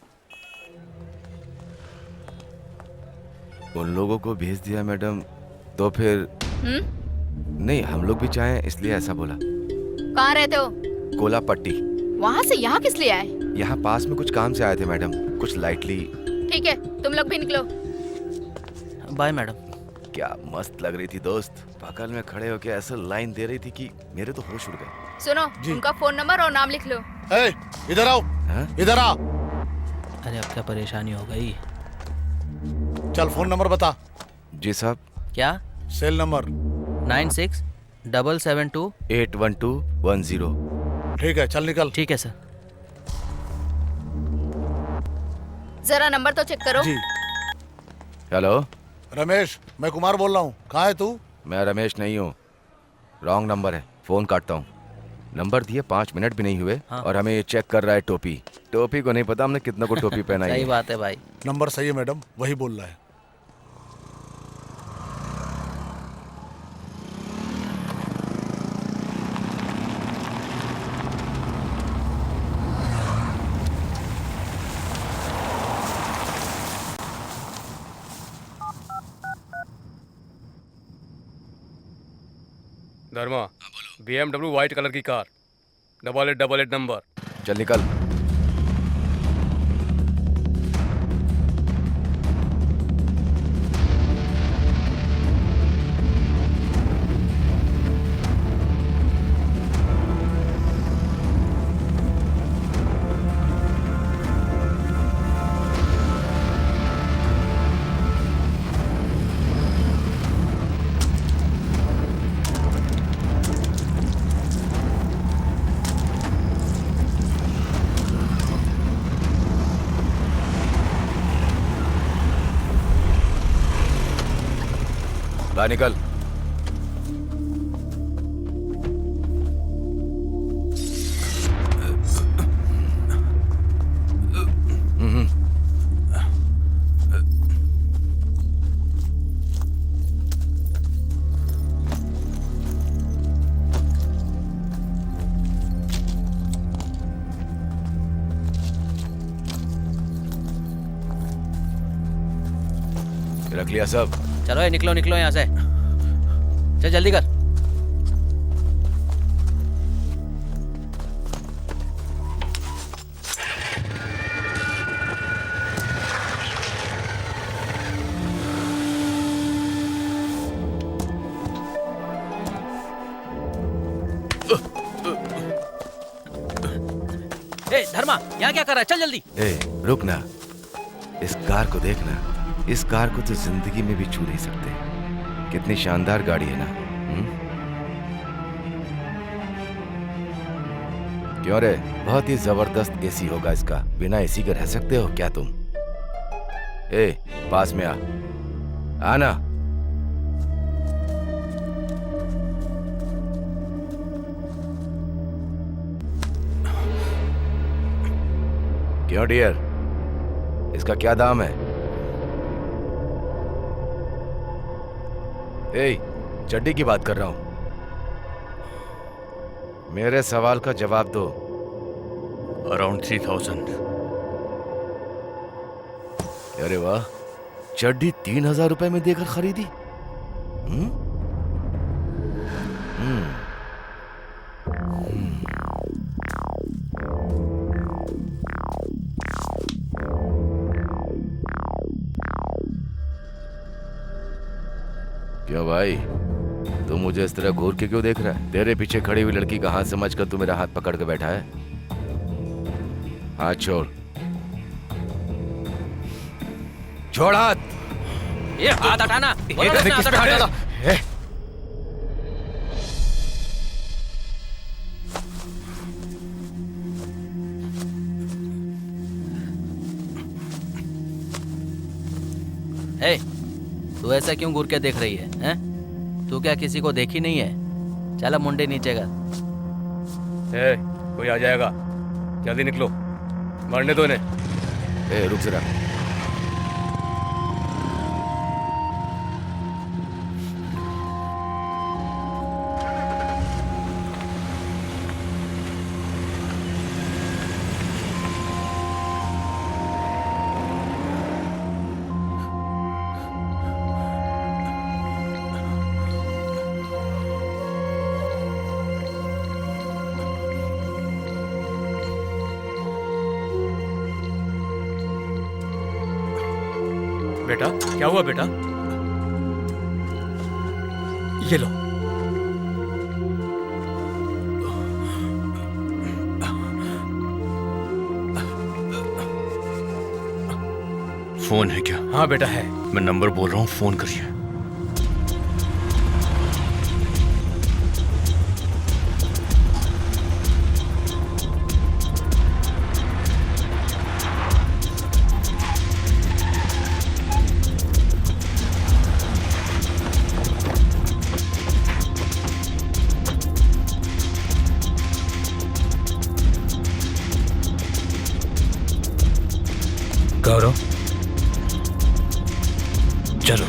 उन लोगों को भेज दिया मैडम, तो फिर नहीं, हम लोग भी चाहें इसलिए ऐसा बोला। कहाँ रहते हो? कोला पट्टी। वहाँ से यहाँ किस लिए आए? यहाँ पास में कुछ काम से आए थे मैडम, कुछ लाइटली। ठीक है, तुम लोग भी निकलो। Bye madam. क्या मस्त लग रही थी दोस्त, बगल में खड़े होके ऐसा लाइन दे रही थी कि मेरे तो होश उड़ गए। सुनो, उनका फोन नंबर और नाम लिख लो। इधर आओ, इधर आ। अरे अब क्या परेशानी हो गई? चल फोन नंबर बता। जी साहब। क्या? Cell number 9677281210। ठीक है, चल निकल। ठीक है सर। जरा नंबर तो चेक करो। जी। हेलो रमेश, मैं कुमार बोल रहा हूँ। कहाँ है तू? मैं रमेश नहीं हूँ, रॉन्ग नंबर है, फोन काटता हूँ। नंबर दिए 5 मिनट भी नहीं हुए और हमें ये चेक कर रहा है टोपी। टोपी को नहीं पता हमने कितना को टोपी पहनाई है। सही बात है भाई। नंबर सही है मैडम, वही बोल रहा है। धर्मा, BMW व्हाइट कलर की कार, 8888 नंबर। चल निकल। बाहर निकल। रख लिया सब। चलो ये निकलो निकलो यहाँ से। चल जल्दी कर। ए धर्मा, यहाँ क्या कर रहा है? चल जल्दी। ए रुक ना, इस कार को देखना। इस कार को तो जिंदगी में भी छू नहीं सकते। कितनी शानदार गाड़ी है ना। क्यों रे, बहुत ही जबरदस्त एसी होगा इसका। बिना एसी के रह सकते हो क्या तुम? ए पास में आ, आना। क्यों डियर, इसका क्या दाम है? ए, चड्डी की बात कर रहा हूं। मेरे सवाल का जवाब दो। अराउंड 3000। अरे वाह, चड्डी 3000 रुपए में देकर खरीदी। क्यों भाई, तू मुझे इस तरह घूर के क्यों देख रहा है? तेरे पीछे खड़ी हुई लड़की का हाथ समझकर तू मेरा हाथ पकड़ के बैठा है। हाथ छोड़, छोड़ हाथ। ये हाथ हटाना। बोलो ना, हाथ हटाना। ए, तू ऐसा क्यों घूर के देख रही है? हैं? तू क्या किसी को देखी नहीं है? चल अब मुंडे नीचे कर। ए, कोई आ जाएगा, जल्दी निकलो, मरने दो इन्हें। ए रुक जरा। बेटा, क्या हुआ बेटा? ये लो। फोन है क्या? हाँ बेटा है। मैं नंबर बोल रहा हूँ, फोन करिए। गौरव, चलो।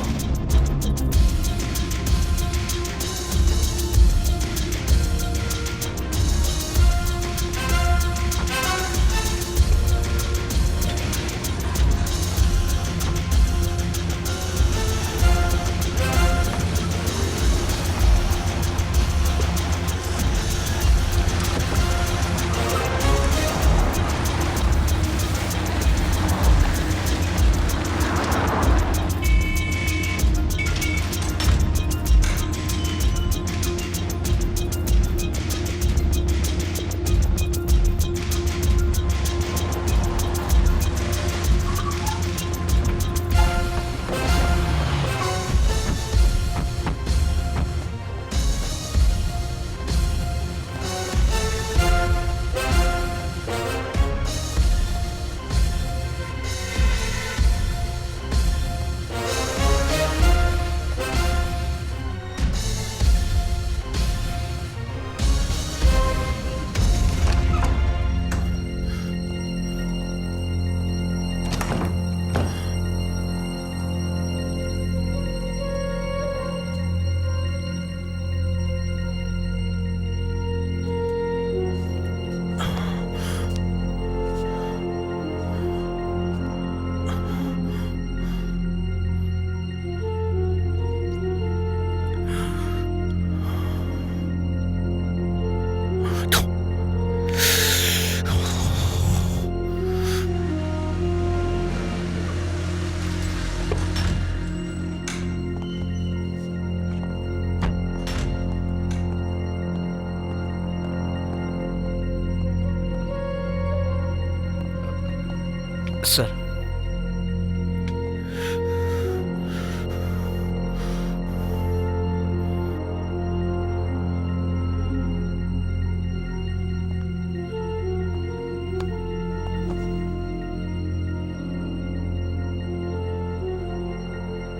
Yes sir.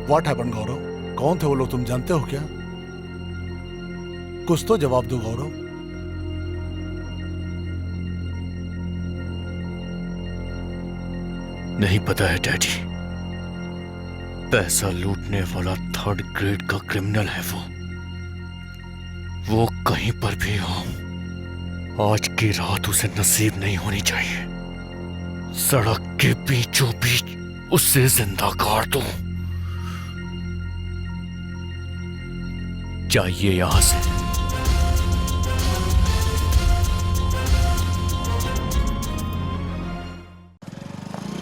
व्हाट हैपेंड गौरव? कौन थे वो लोग, तुम जानते हो क्या? कुछ तो जवाब दो गौरव। नहीं पता है डैडी। पैसा लूटने वाला 3rd ग्रेड का क्रिमिनल है वो कहीं पर भी हो, आज की रात उसे नसीब नहीं होनी चाहिए। सड़क के बीचों बीच उससे जिंदा काट दो। चाहिए यहां से।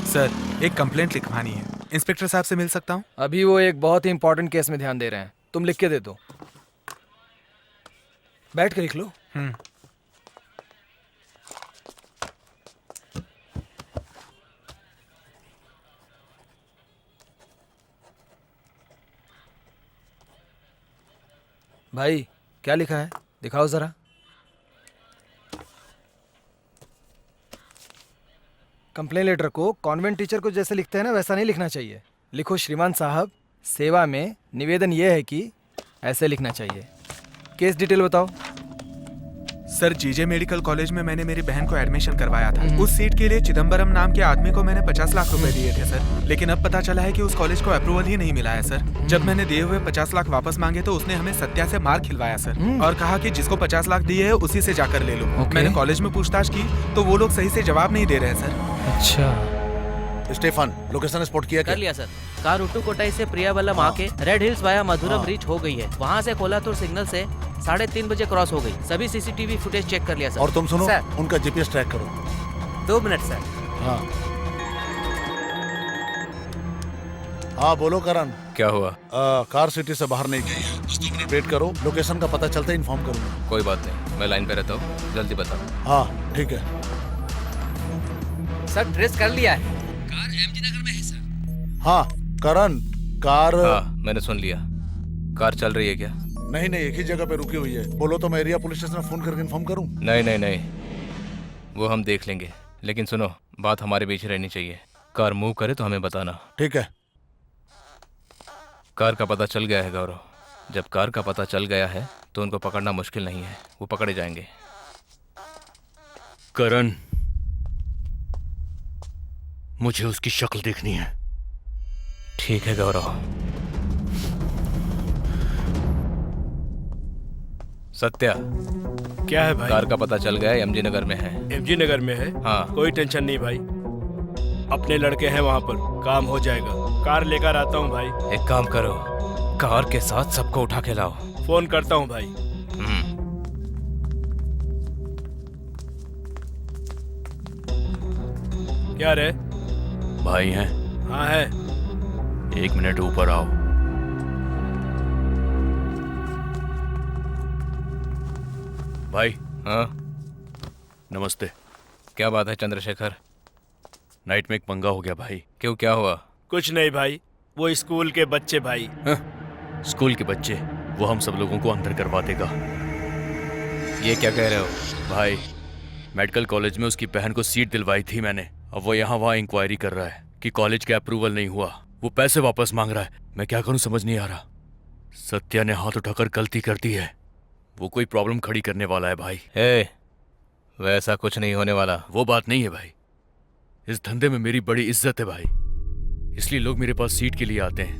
सर, एक कंप्लेंट लिखवानी है। इंस्पेक्टर साहब से मिल सकता हूँ? अभी वो एक बहुत ही इंपॉर्टेंट केस में ध्यान दे रहे हैं, तुम लिख के दे दो। बैठ के लिख लो। भाई क्या लिखा है, दिखाओ जरा। कंप्लेन लेटर को कॉन्वेंट टीचर को जैसे लिखते हैं ना, वैसा नहीं लिखना चाहिए। लिखो श्रीमान साहब, सेवा में निवेदन यह है कि, ऐसे लिखना चाहिए। केस डिटेल बताओ। सर, जीजे मेडिकल कॉलेज में मैंने मेरी बहन को एडमिशन करवाया था। उस सीट के लिए चिदम्बरम नाम के आदमी को मैंने 50 लाख रुपए दिए थे सर, लेकिन अब पता चला है कि उस कॉलेज को अप्रूवल ही नहीं मिला है सर। जब मैंने दिए हुए 50 लाख वापस मांगे तो उसने हमें सत्या से मार खिलवाया सर, और कहा कि जिसको 50 लाख दिए है उसी से जाकर ले लो। मैंने कॉलेज में पूछताछ की तो वो लोग सही से जवाब नहीं दे रहे हैं सर। अच्छा। स्टेफन, लोकेशन स्पॉट किया क्या? कर लिया सर। कार उट्टू कोटाई से प्रियावल्लम आके रेड हिल्स वाया मधुरम रीच हो गई है। वहाँ से कोलातूर सिग्नल से 3:30 बजे क्रॉस हो गई। सभी सीसीटीवी फुटेज चेक कर लिया सर। और तुम सुनो सर। उनका जीपीएस ट्रैक करो। 2 मिनट सर। हाँ बोलो करण। क्या हुआ? कार सिटी से बाहर नहीं गई है, बस 2 मिनट वेट करो, लोकेशन का पता चलता ही इन्फॉर्म करूंगा। कोई बात नहीं, मैं लाइन पे रहता हूँ, जल्दी बताओ। हाँ ठीक है। सर, ट्रेस कर लिया है। कार एमजी नगर में है सर। हाँ करण, कार। हाँ मैंने सुन लिया। कार चल रही है क्या? नहीं नहीं, एक ही जगह पे रुकी हुई है। बोलो तो मैं एरिया पुलिस स्टेशन में फोन करके इन्फॉर्म करूं? नहीं नहीं नहीं, वो हम देख लेंगे, लेकिन सुनो, बात हमारे बीच रहनी चाहिए। कार मूव करे तो हमें बताना। ठीक है। कार का पता चल गया है गौरव। जब कार का पता चल गया है तो उनको पकड़ना मुश्किल नहीं है, वो पकड़े जाएंगे। करण, मुझे उसकी शक्ल देखनी है। ठीक है गौरव। सत्या, क्या है भाई? कार का पता चल गया है, एमजी नगर में है। एमजी नगर में है? हाँ। कोई टेंशन नहीं भाई, अपने लड़के हैं वहाँ पर, काम हो जाएगा। कार लेकर आता हूँ भाई। एक काम करो, कार के साथ सबको उठा के लाओ। फोन करता हूँ भाई। क्या रे? भाई हैं? हाँ है। 1 मिनट ऊपर आओ। भाई। हाँ नमस्ते। क्या बात है चंद्रशेखर? नाइट में एक पंगा हो गया भाई। क्यों, क्या हुआ? कुछ नहीं भाई, वो स्कूल के बच्चे भाई। स्कूल के बच्चे? वो हम सब लोगों को अंदर करवा देगा। ये क्या कह रहे हो? भाई, मेडिकल कॉलेज में उसकी बहन को सीट दिलवाई थी मैंने। अब वो यहाँ वहाँ इंक्वायरी कर रहा है कि कॉलेज का अप्रूवल नहीं हुआ। वो पैसे वापस मांग रहा है। मैं क्या करूँ समझ नहीं आ रहा। सत्या ने हाथ उठाकर गलती कर दी है। वो कोई प्रॉब्लम खड़ी करने वाला है भाई। वैसा कुछ नहीं होने वाला। वो बात नहीं है भाई, इस धंधे में मेरी बड़ी इज्जत है भाई, इसलिए लोग मेरे पास सीट के लिए आते हैं।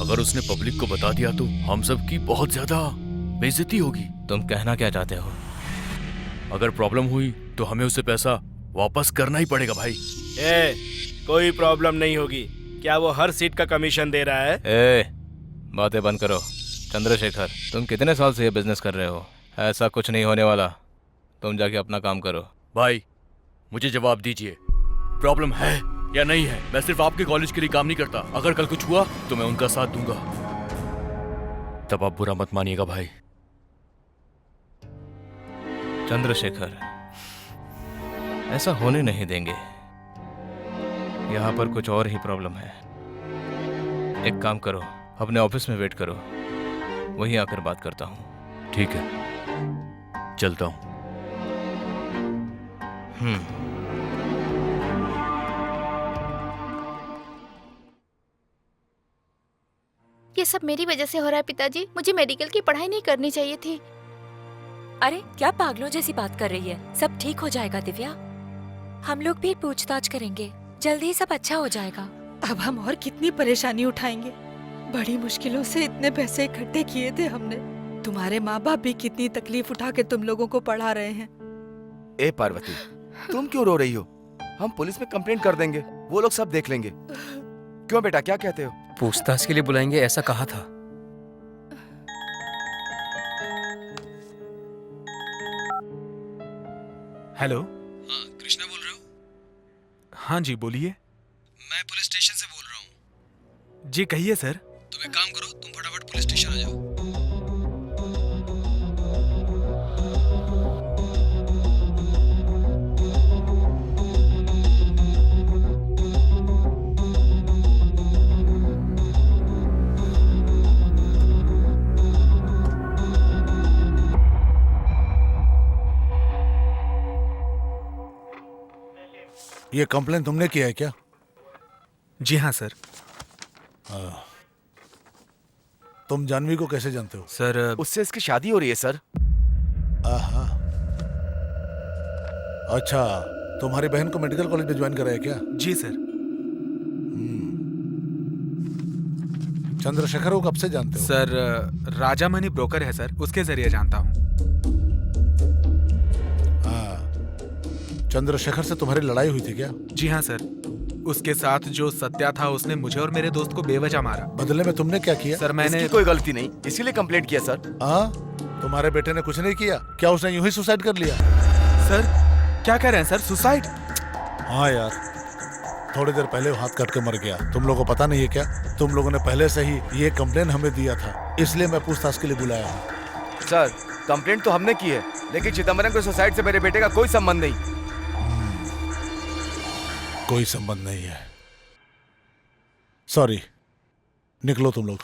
अगर उसने पब्लिक को बता दिया तो हम सब की बहुत ज्यादा बेइज्जती होगी। तुम कहना क्या चाहते हो? अगर प्रॉब्लम हुई तो हमें उसे पैसा वापस करना ही पड़ेगा भाई। कोई प्रॉब्लम नहीं होगी। क्या वो हर सीट का कमीशन दे रहा है? बातें बंद करो। चंद्रशेखर, तुम कितने साल से ये बिजनेस कर रहे हो? ऐसा कुछ नहीं होने वाला। तुम जाके अपना काम करो। भाई मुझे जवाब दीजिए, प्रॉब्लम है या नहीं है? मैं सिर्फ आपके कॉलेज के लिए काम नहीं करता। अगर कल कुछ हुआ तो मैं उनका साथ दूंगा। तब आप बुरा मत मानिएगा भाई। चंद्रशेखर, ऐसा होने नहीं देंगे। यहाँ पर कुछ और ही प्रॉब्लम है। एक काम करो, अपने ऑफिस में वेट करो, वहीं आकर बात करता हूँ। ठीक है, चलता हूँ। ये सब मेरी वजह से हो रहा है पिताजी। मुझे मेडिकल की पढ़ाई नहीं करनी चाहिए थी। अरे क्या पागलों जैसी बात कर रही है? सब ठीक हो जाएगा दिव्या। हम लोग भी पूछताछ करेंगे, जल्दी ही सब अच्छा हो जाएगा। अब हम और कितनी परेशानी उठाएंगे? बड़ी मुश्किलों से इतने पैसे इकट्ठे किए थे हमने। तुम्हारे माँ बाप भी कितनी तकलीफ उठा के तुम लोगों को पढ़ा रहे हैं। ए पार्वती, तुम क्यों रो रही हो? हम पुलिस में कंप्लेंट कर देंगे, वो लोग सब देख लेंगे। क्यों बेटा, क्या कहते हो? पूछताछ के लिए बुलाएंगे ऐसा कहा था। हेलो। हाँ, कृष्णा बोल रहे हो? हाँ जी, बोलिए। मैं पुलिस स्टेशन से बोल रहा हूँ। जी कहिए सर। तुम एक काम करो, तुम फटाफट पुलिस स्टेशन आ जाओ। ये कंप्लेन तुमने किया है क्या? जी हाँ सर। तुम जानवी को कैसे जानते हो? सर उससे इसकी शादी हो रही है सर। आहा। अच्छा, तुम्हारी बहन को मेडिकल कॉलेज में ज्वाइन करा है क्या? जी सर। चंद्रशेखर को कब से जानते हो? सर राजामणि ब्रोकर है सर, उसके जरिए जानता हूँ। चंद्रशेखर से तुम्हारी लड़ाई हुई थी क्या? जी हाँ सर। उसके साथ जो सत्या था उसने मुझे और मेरे दोस्त को बेवजह मारा। बदले में तुमने क्या किया? सर मैंने इसकी कोई गलती नहीं, इसीलिए कंप्लेंट किया सर। तुम्हारे बेटे ने कुछ नहीं किया क्या? उसने यूं ही सुसाइड कर लिया? सर क्या कह रहे हैं सर, सुसाइड? हाँ यार, थोड़ी देर पहले वो हाथ कट के मर गया। तुम लोगों को पता नहीं है क्या? तुम लोगों ने पहले से ही ये कंप्लेन हमें दिया था, इसलिए मैं पूछताछ के लिए बुलाया हूँ। सर कंप्लेंट तो हमने की है, लेकिन चिदम्बरम के सुसाइड से मेरे बेटे का कोई संबंध नहीं। कोई संबंध नहीं है। सॉरी, निकलो तुम लोग।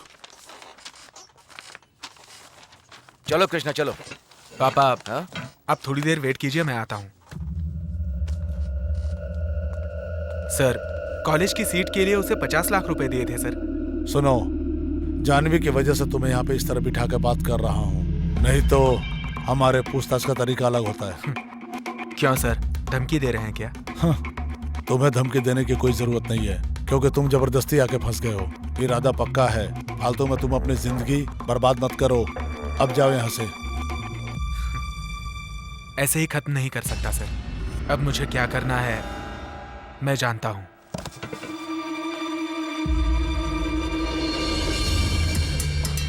चलो कृष्णा चलो। पापा आप थोड़ी देर वेट कीजिए, मैं आता हूँ। सर कॉलेज की सीट के लिए उसे 50 लाख रुपए दिए थे सर। सुनो, जानवी की वजह से तुम्हें यहाँ पे इस तरह बिठा के बात कर रहा हूँ, नहीं तो हमारे पूछताछ का तरीका अलग होता है। क्यों सर, धमकी दे रहे हैं क्या? तुम्हें धमकी देने की कोई जरूरत नहीं है, क्योंकि तुम जबरदस्ती आके फंस गए हो। इरादा पक्का है, फालतू में तुम अपनी जिंदगी बर्बाद मत करो। अब जाओ यहाँ से। ऐसे ही खत्म नहीं कर सकता सर। अब मुझे क्या करना है मैं जानता हूँ।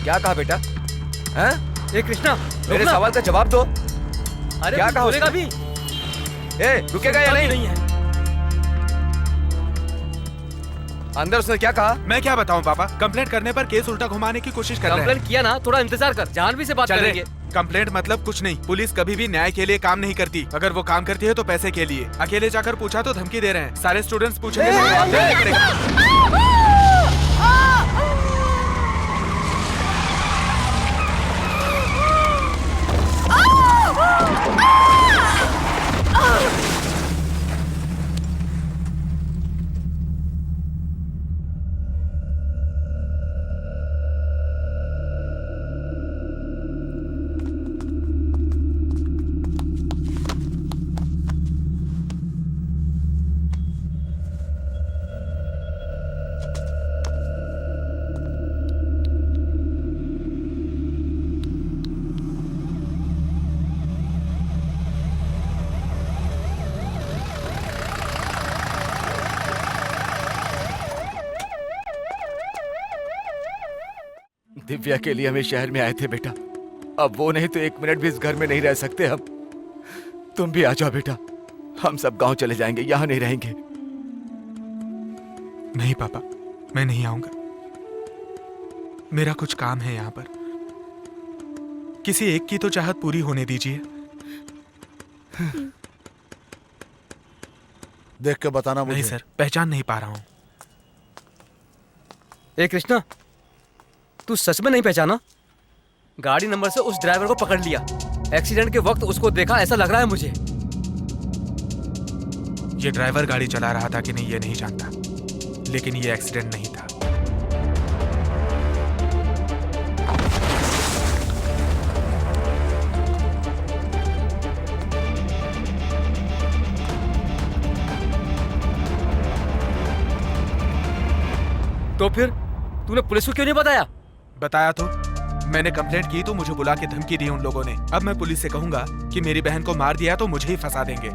क्या कहा बेटा? हैं? ए कृष्णा, मेरे सवाल का जवाब दो। अरे क्या कहा बोलेगा उसने? भी? ए, रुकेगा या नहीं? है। अंदर उसने क्या कहा? मैं क्या बताऊं पापा, कंप्लेंट करने पर केस उल्टा घुमाने की कोशिश कर रहे हैं। कंप्लेंट किया ना, थोड़ा इंतजार कर, जानवी से बात करेंगे। कंप्लेंट मतलब कुछ नहीं। पुलिस कभी भी न्याय के लिए काम नहीं करती। अगर वो काम करती है तो पैसे के लिए। अकेले जाकर पूछा तो धमकी दे रहे हैं। सारे स्टूडेंट्स पूछेंगे तो जवाब देना पड़ेगा। दिव्या के लिए हमें शहर में आए थे बेटा। अब वो नहीं तो 1 मिनट भी इस घर में नहीं रह सकते हम। तुम भी आ जाओ बेटा, हम सब गांव चले जाएंगे, यहाँ नहीं रहेंगे। नहीं पापा, मैं नहीं आऊंगा। मेरा कुछ काम है यहाँ पर। किसी एक की तो चाहत पूरी होने दीजिए। देख के बताना मुझे। नहीं सर, पहचान नहीं पा रहा हूँ। ए कृष्णा, तू सच में नहीं पहचाना? गाड़ी नंबर से उस ड्राइवर को पकड़ लिया। एक्सीडेंट के वक्त उसको देखा ऐसा लग रहा है मुझे। ये ड्राइवर गाड़ी चला रहा था कि नहीं ये नहीं जानता, लेकिन ये एक्सीडेंट नहीं था। तो फिर तूने पुलिस को क्यों नहीं बताया? बताया तो, मैंने कंप्लेंट की तो मुझे बुला के धमकी दी उन लोगों ने। अब मैं पुलिस से कहूंगा कि मेरी बहन को मार दिया तो मुझे ही फंसा देंगे।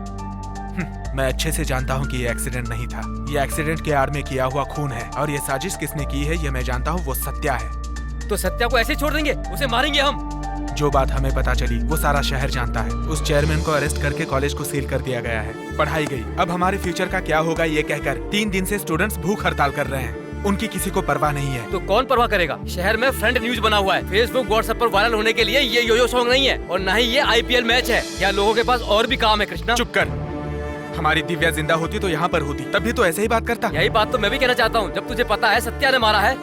मैं अच्छे से जानता हूँ कि ये एक्सीडेंट नहीं था। ये एक्सीडेंट के आड़ में किया हुआ खून है, और ये साजिश किसने की है ये मैं जानता हूँ, वो सत्या है। तो सत्या को ऐसे छोड़ देंगे? उसे मारेंगे हम? जो बात हमें पता चली वो सारा शहर जानता है। उस चेयरमैन को अरेस्ट करके कॉलेज को सील कर दिया गया है। पढ़ाई गई। अब हमारे फ्यूचर का क्या होगा ये कहकर 3 दिन से स्टूडेंट्स भूख हड़ताल कर रहे हैं। उनकी किसी को परवाह नहीं है। तो कौन परवाह करेगा? शहर में फ्रंट न्यूज बना हुआ है। फेसबुक व्हाट्सएप पर वायरल होने के लिए ये योयो सॉन्ग नहीं है, और न ही ये IPL मैच है। यहाँ लोगों के पास और भी काम है। कृष्णा चुप कर। हमारी दिव्या जिंदा होती तो यहाँ पर होती, तब भी तो ऐसे ही बात करता। यही बात तो मैं भी कहना चाहता हूँ। जब तुझे पता है सत्या ने मारा है,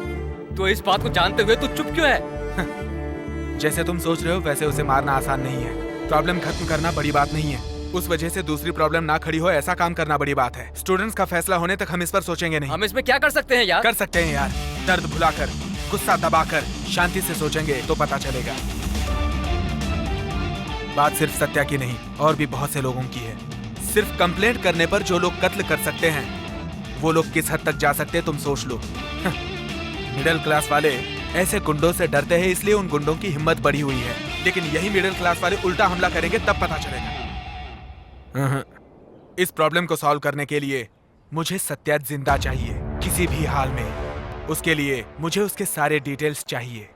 तो इस बात को जानते हुए तू चुप क्यों है? जैसे तुम सोच रहे हो वैसे उसे मारना आसान नहीं है। प्रॉब्लम खत्म करना बड़ी बात नहीं है, उस वजह से दूसरी प्रॉब्लम ना खड़ी हो ऐसा काम करना बड़ी बात है। स्टूडेंट्स का फैसला होने तक हम इस पर सोचेंगे नहीं। हम इसमें क्या कर सकते हैं यार? कर सकते हैं यार, दर्द भुलाकर, गुस्सा दबाकर, शांति से सोचेंगे तो पता चलेगा। बात सिर्फ सत्या की नहीं, और भी बहुत से लोगों की है। सिर्फ कंप्लेंट करने पर जो लोग कत्ल कर सकते हैं, वो लोग किस हद तक जा सकते हैं तुम सोच लो। मिडिल क्लास वाले ऐसे गुंडों से डरते हैं, इसलिए उन गुंडों की हिम्मत बढ़ी हुई है। लेकिन यही मिडिल क्लास वाले उल्टा हमला करेंगे तब पता चलेगा। इस प्रॉब्लम को सॉल्व करने के लिए मुझे सत्या जिंदा चाहिए, किसी भी हाल में। उसके लिए मुझे उसके सारे डिटेल्स चाहिए।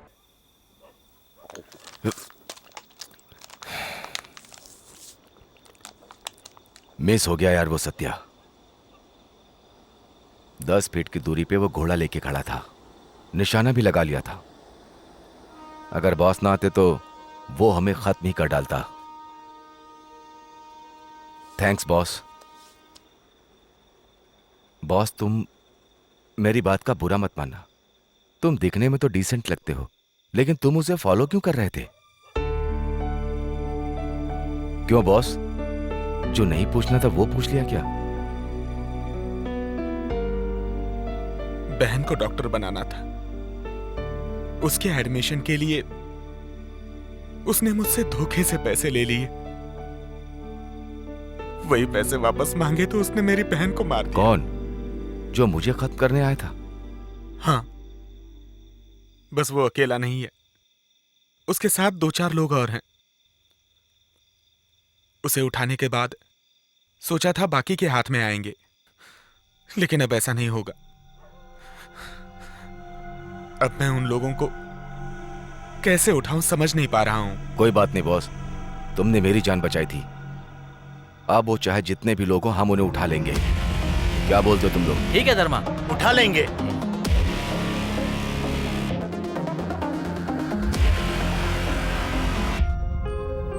मिस हो गया यार वो सत्या। 10 फीट की दूरी पे वो घोड़ा लेके खड़ा था, निशाना भी लगा लिया था। अगर बॉस ना आते तो वो हमें खत्म ही कर डालता। Thanks boss. बॉस तुम मेरी बात का बुरा मत मानना। तुम दिखने में तो डिसेंट लगते हो, लेकिन तुम उसे फॉलो क्यों कर रहे थे? क्यों बॉस? जो नहीं पूछना था वो पूछ लिया क्या? बहन को डॉक्टर बनाना था। उसके एडमिशन के लिए उसने मुझसे धोखे से पैसे ले लिए। वही पैसे वापस मांगे तो उसने मेरी बहन को मार दिया। कौन? जो मुझे खत्म करने आया था? हाँ, बस वो अकेला नहीं है, उसके साथ 2-4 लोग और हैं। उसे उठाने के बाद सोचा था बाकी के हाथ में आएंगे, लेकिन अब ऐसा नहीं होगा। अब मैं उन लोगों को कैसे उठाऊं समझ नहीं पा रहा हूं। कोई बात नहीं बॉस, तुमने मेरी जान बचाई थी। अब वो चाहे जितने भी लोग हो हम उन्हें उठा लेंगे। क्या बोलते हो तुम लोग? ठीक है धर्मा, उठा लेंगे।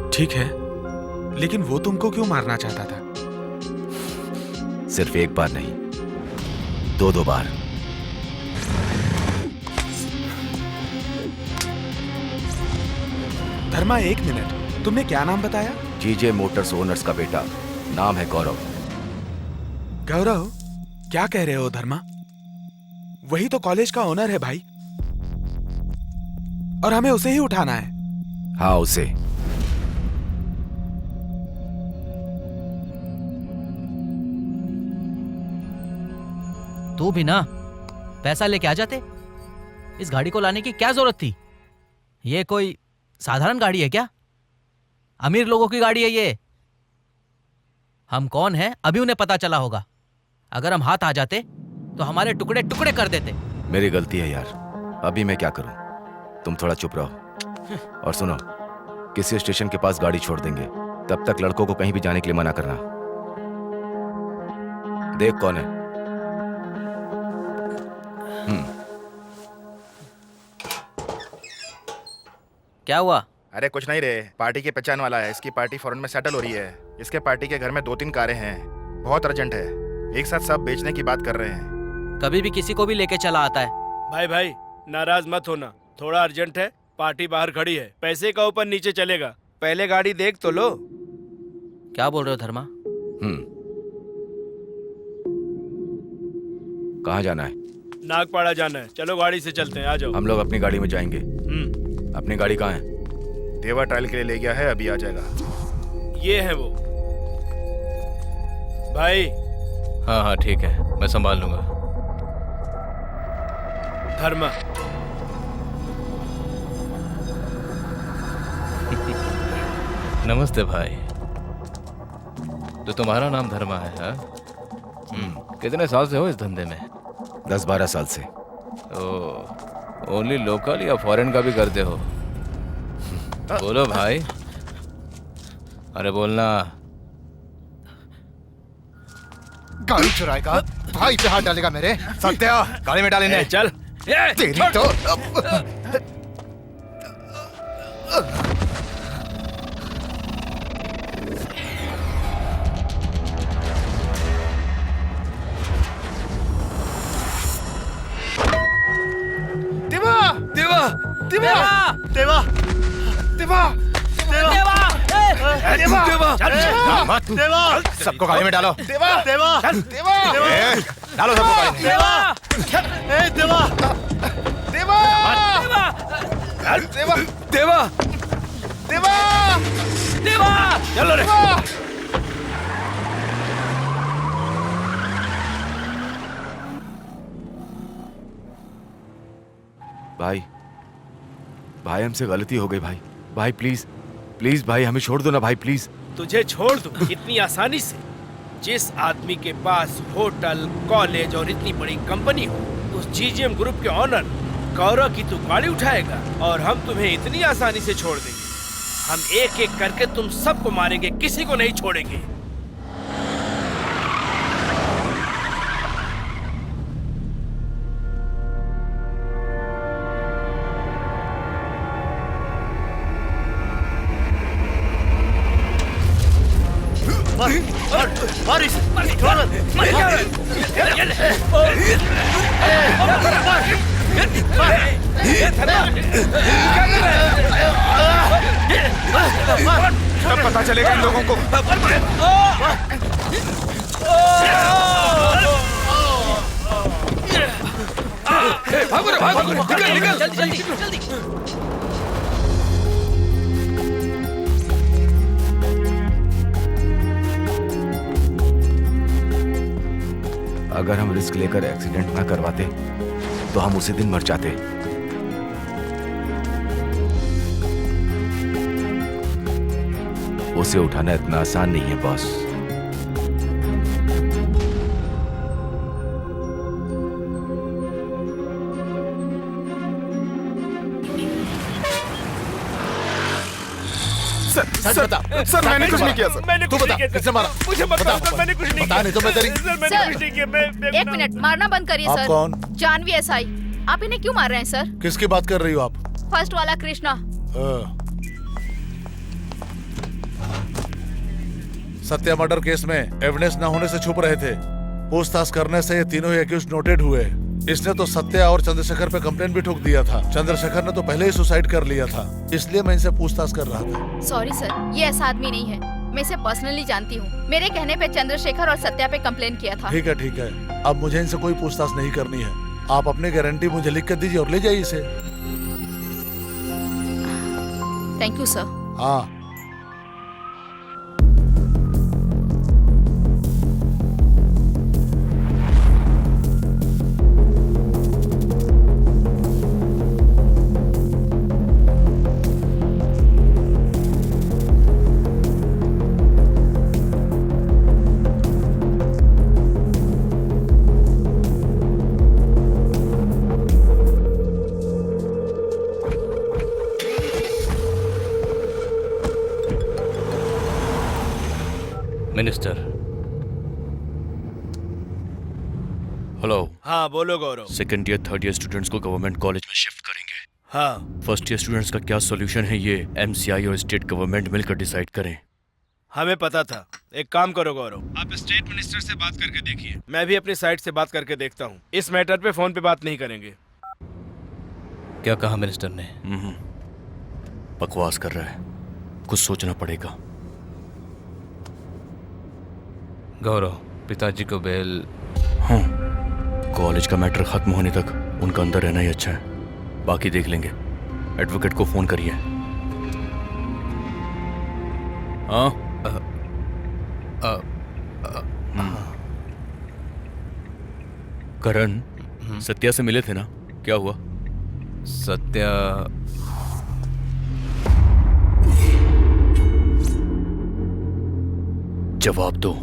ठीक है, लेकिन वो तुमको क्यों मारना चाहता था? सिर्फ एक बार नहीं, 2-2 बार। धर्मा, 1 मिनट, तुमने क्या नाम बताया? जीजे मोटर्स ओनर्स का बेटा, नाम है गौरव। गौरव? क्या कह रहे हो धर्मा? वही तो कॉलेज का ओनर है भाई, और हमें उसे ही उठाना है। हाँ, उसे। तू भी ना पैसा लेके आ जाते। इस गाड़ी को लाने की क्या जरूरत थी? ये कोई साधारण गाड़ी है क्या? अमीर लोगों की गाड़ी है ये। हम कौन हैं अभी उन्हें पता चला होगा। अगर हम हाथ आ जाते तो हमारे टुकड़े टुकड़े कर देते। मेरी गलती है यार, अभी मैं क्या करूं? तुम थोड़ा चुप रहो। और सुनो, किसी स्टेशन के पास गाड़ी छोड़ देंगे, तब तक लड़कों को कहीं भी जाने के लिए मना करना। देख कौन है। क्या हुआ? अरे कुछ नहीं रे, पार्टी की पहचान वाला है। इसकी पार्टी फॉरेन में सेटल हो रही है। इसके पार्टी के घर में 2-3 कारें हैं। बहुत अर्जेंट है। एक साथ सब बेचने की बात कर रहे हैं। कभी भी किसी को भी लेके चला आता है। भाई भाई नाराज मत होना, थोड़ा अर्जेंट है, पार्टी बाहर खड़ी है, पैसे का ऊपर नीचे चलेगा। पहले गाड़ी देख तो लो। क्या बोल रहे हो धर्मा? कहाँ जाना है? नागपाड़ा जाना है, चलो गाड़ी से चलते हैं, आ जाओ। हम लोग अपनी गाड़ी में जाएंगे। अपनी गाड़ी कहाँ है? देवा ट्रायल के लिए ले गया है, अभी आ जाएगा। ये है वो। भाई हाँ हाँ ठीक है, मैं संभाल लूंगा। धर्मा नमस्ते भाई। तो तुम्हारा नाम धर्मा है? हाँ? कितने साल से हो इस धंधे में? 10-12 साल से। ओनली लोकल या फॉरेन का भी करते हो? बोलो भाई। अरे बोलना। गाड़ी चुराएगा, भाई पे हाथ डालेगा मेरे। सत्या गाड़ी में डालेंगे। चल तेरी तो देवा देवा देवा देवा देवा देवा सबको गाड़ी में डालो। देवा देवा देवा डालो सबको गाड़ी में। देवा देवा देवा देवा देवा देवा देवा चलो रे। भाई भाई हमसे गलती हो गई भाई। भाई प्लीज प्लीज भाई हमें छोड़ दो ना भाई प्लीज। तुझे छोड़ दूं इतनी आसानी से? जिस आदमी के पास होटल, कॉलेज और इतनी बड़ी कंपनी हो, उस जीजीएम ग्रुप के ऑनर गौरव की तू गाड़ी उठाएगा और हम तुम्हें इतनी आसानी से छोड़ देंगे? हम एक एक करके तुम सबको मारेंगे, किसी को नहीं छोड़ेंगे। तब पता चलेगा इन लोगों को। भागो निकल निकल जल्दी जल्दी। अगर हम रिस्क लेकर एक्सीडेंट ना करवाते तो हम उसी दिन मर जाते। उसे उठाना इतना आसान नहीं है बॉस। सच बता। सर मैंने कुछ नहीं किया सर। तू बता किसने मारा? मुझे मत बता सर, मैंने कुछ नहीं बता नहीं तो मैं तेरी। सर मैंने कुछ नहीं किया। मैं एक मिनट, मारना बंद करिए आप सर। कौन? जानवी एसआई। आप इन्हें क्यों मार रहे हैं सर? किसकी बात कर रही हो आप? फर्स्ट वाला कृष्णा। सत्या मर्डर केस में एविडेंस न होने से छुप रहे थे। पूछताछ करने से ये तीनों ही एक्यूज नोटेड हुए। इसने तो सत्या और चंद्रशेखर पे कंप्लेन भी ठोक दिया था। चंद्रशेखर ने तो पहले ही सुसाइड कर लिया था, इसलिए मैं इनसे पूछताछ कर रहा था। सॉरी सर, ये ऐसा आदमी नहीं है। मैं इसे पर्सनली जानती हूँ। मेरे कहने पे चंद्रशेखर और सत्या पे कंप्लेन किया था। ठीक है। अब मुझे इनसे कोई पूछताछ नहीं करनी है। आप अपनी गारंटी मुझे लिख कर दीजिए और ले जाइए इसे। Thank you sir. हाँ मिनिस्टर। हेलो। हाँ बोलो Gaurav. Second year third year students को गवर्नमेंट कॉलेज में शिफ्ट करेंगे। हाँ फर्स्ट ईयर स्टूडेंट्स का क्या सॉल्यूशन है ये एमसीआई और स्टेट गवर्नमेंट मिलकर डिसाइड करें। हमें पता था। एक काम करो गौरव, आप स्टेट मिनिस्टर से बात करके देखिए। मैं भी अपनी साइड से बात करके देखता हूँ। इस मैटर पे फोन पे बात नहीं करेंगे। क्या कहा मिनिस्टर ने? बकवास कर रहा है, कुछ सोचना पड़ेगा। गौरव, पिताजी को बेल। हाँ, कॉलेज का मैटर खत्म होने तक उनका अंदर रहना ही अच्छा है, बाकी देख लेंगे। एडवोकेट को फोन करिए। हाँ करण, सत्या से मिले थे ना, क्या हुआ? सत्या जवाब दो।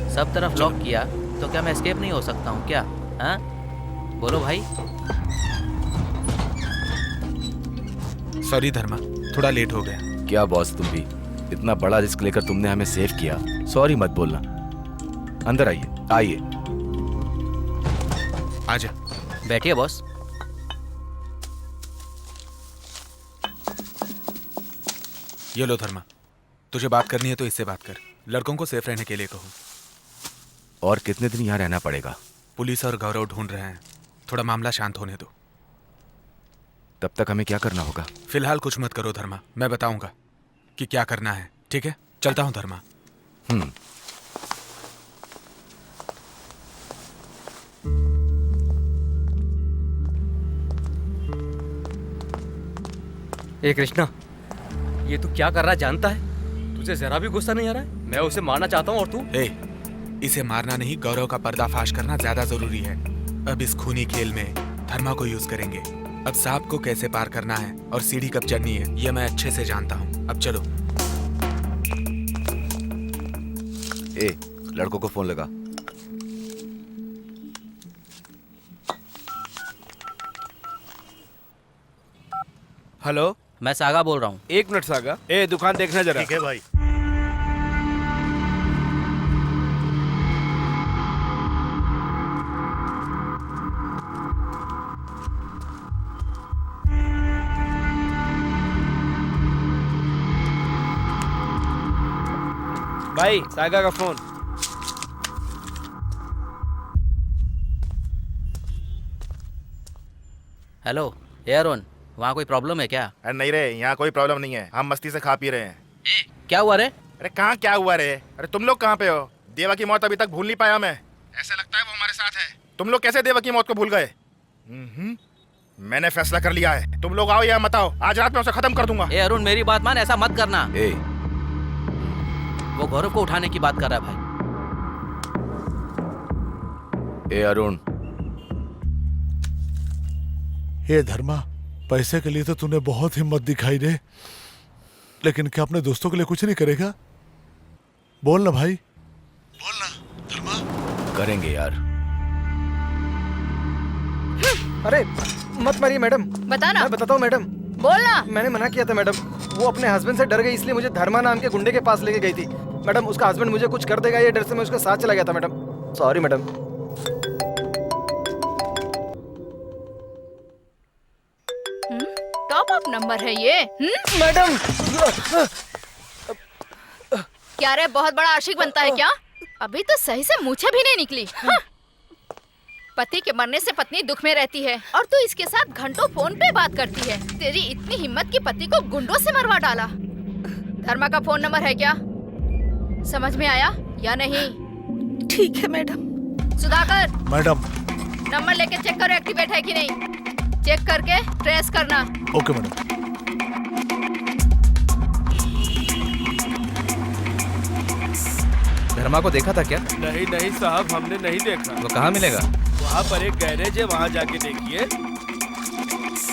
सब तरफ लॉक किया तो क्या मैं एस्केप नहीं हो सकता हूँ क्या? हाँ, बोलो भाई। सॉरी धर्मा, थोड़ा लेट हो गया। क्या बॉस, तुम भी इतना बड़ा रिस्क लेकर तुमने हमें सेव किया, सॉरी मत बोलना। अंदर आइए, आइए। आजा। बैठिए बॉस। ये लो धर्मा, तुझे बात करनी है तो इससे बात कर। लड़कों को सेफ रहने के लिए कहूँ। और कितने दिन यहाँ रहना पड़ेगा? पुलिस और गौरव ढूंढ रहे हैं, थोड़ा मामला शांत होने दो। तब तक हमें क्या करना होगा? फिलहाल कुछ मत करो धर्मा, मैं बताऊंगा कि क्या करना है। ठीक है, चलता हूँ धर्मा। ए कृष्णा, ये तू क्या कर रहा है जानता है? तुझे जरा भी गुस्सा नहीं आ रहा है? मैं उसे मारना चाहता हूँ और तू? इसे मारना नहीं, गौरव का पर्दाफाश करना ज्यादा जरूरी है। अब इस खूनी खेल में धर्मा को यूज करेंगे। अब सांप को कैसे पार करना है और सीढ़ी कब चढ़नी है, यह मैं अच्छे से जानता हूँ। अब चलो। लड़कों को फोन लगा। हेलो, मैं सागा बोल रहा हूँ। एक मिनट सागा, दुकान देखना जरा। ठीक है भाई। भाई, सागा का फोन। हेलो, अरुण, वहाँ कोई प्रॉब्लम है क्या? अरे नहीं रे, यहाँ कोई प्रॉब्लम नहीं है, हम मस्ती से खा पी रहे हैं। क्या हुआ रे? अरे कहाँ क्या हुआ रे? अरे तुम लोग कहाँ पे हो? देवा की मौत अभी तक भूल नहीं पाया मैं। ऐसा लगता है वो हमारे साथ है। तुम लोग कैसे देवा की मौत को भूल गए? मैंने फैसला कर लिया है, तुम लोग आओ या मत आओ, आज रात में उसे खत्म कर दूंगा। अरुण, मेरी बात मान, ऐसा मत करना। वो गौरव को उठाने की बात कर रहा है भाई। अरुण, हे धर्मा, पैसे के लिए तो तूने बहुत हिम्मत दिखाई रे, लेकिन क्या अपने दोस्तों के लिए कुछ नहीं करेगा? बोल ना भाई, बोल ना धर्मा। करेंगे यार। अरे मत मारिए मैडम। बताना। मैं बताता हूँ मैडम। बोलना। मैंने मना किया था मैडम, वो अपने हस्बैंड से डर गई, इसलिए मुझे धर्मा नाम के गुंडे के पास लेके गई थी। मैडम, उसका हस्बैंड मुझे कुछ कर देगा ये डर से मैं उसके साथ चला गया था madam. Sorry madam. Top up number है ये। मैडम, क्या रे, बहुत बड़ा आशिक बनता है क्या? अभी तो सही से मूछें भी नहीं निकली। पति के मरने से पत्नी दुख में रहती है और तू इसके साथ घंटों फोन पे बात करती है। तेरी इतनी हिम्मत कि पति को गुंडों से मरवा डाला। धर्मा का फोन नंबर है क्या? समझ में आया या नहीं? ठीक है मैडम। सुधाकर, मैडम, नंबर लेके चेक करो एक्टिवेट है कि नहीं। चेक करके ट्रेस करना। Okay madam. धर्मा को देखा था क्या? नहीं नहीं साहब, हमने नहीं देखा। वो कहाँ मिलेगा? वहाँ पर एक गैरेज है, वहाँ जाके देखिए।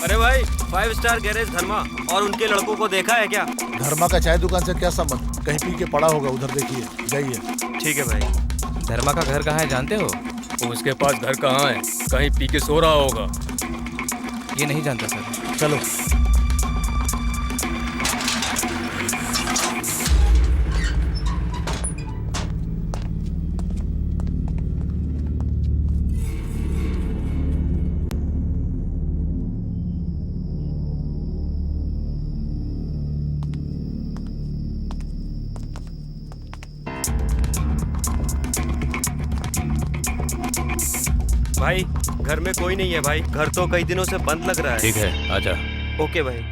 अरे भाई, 5 स्टार गैरेज धर्मा और उनके लड़कों को देखा है क्या? धर्मा का चाय दुकान से क्या संबंध? कहीं पी के पड़ा होगा, उधर देखिए, जाइए। ठीक है भाई। धर्मा का घर कहाँ है जानते हो? उसके पास घर कहाँ है? कहीं पी के सो रहा होगा। ये नहीं जानता सर। चलो। भाई घर में कोई नहीं है भाई, घर तो कई दिनों से बंद लग रहा है। ठीक है, आजा। ओके भाई।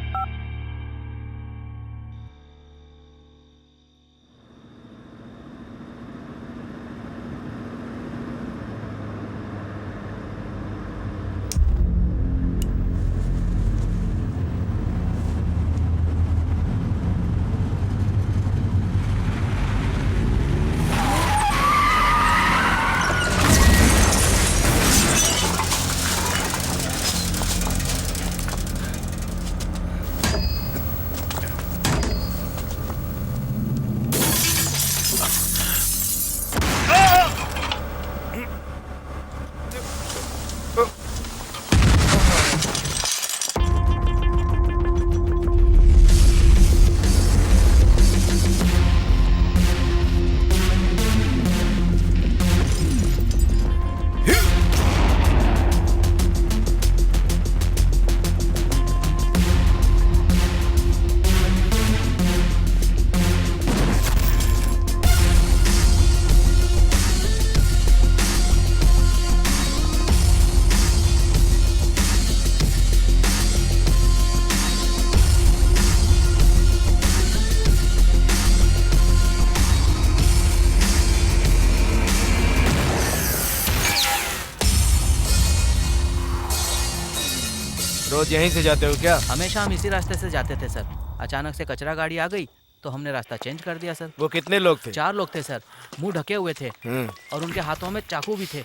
रोज यहीं से जाते हो क्या? हमेशा हम इसी रास्ते से जाते थे सर। अचानक से कचरा गाड़ी आ गई तो हमने रास्ता चेंज कर दिया सर। वो कितने लोग थे? 4 लोग थे सर, मुंह ढके हुए थे और उनके हाथों में चाकू भी थे,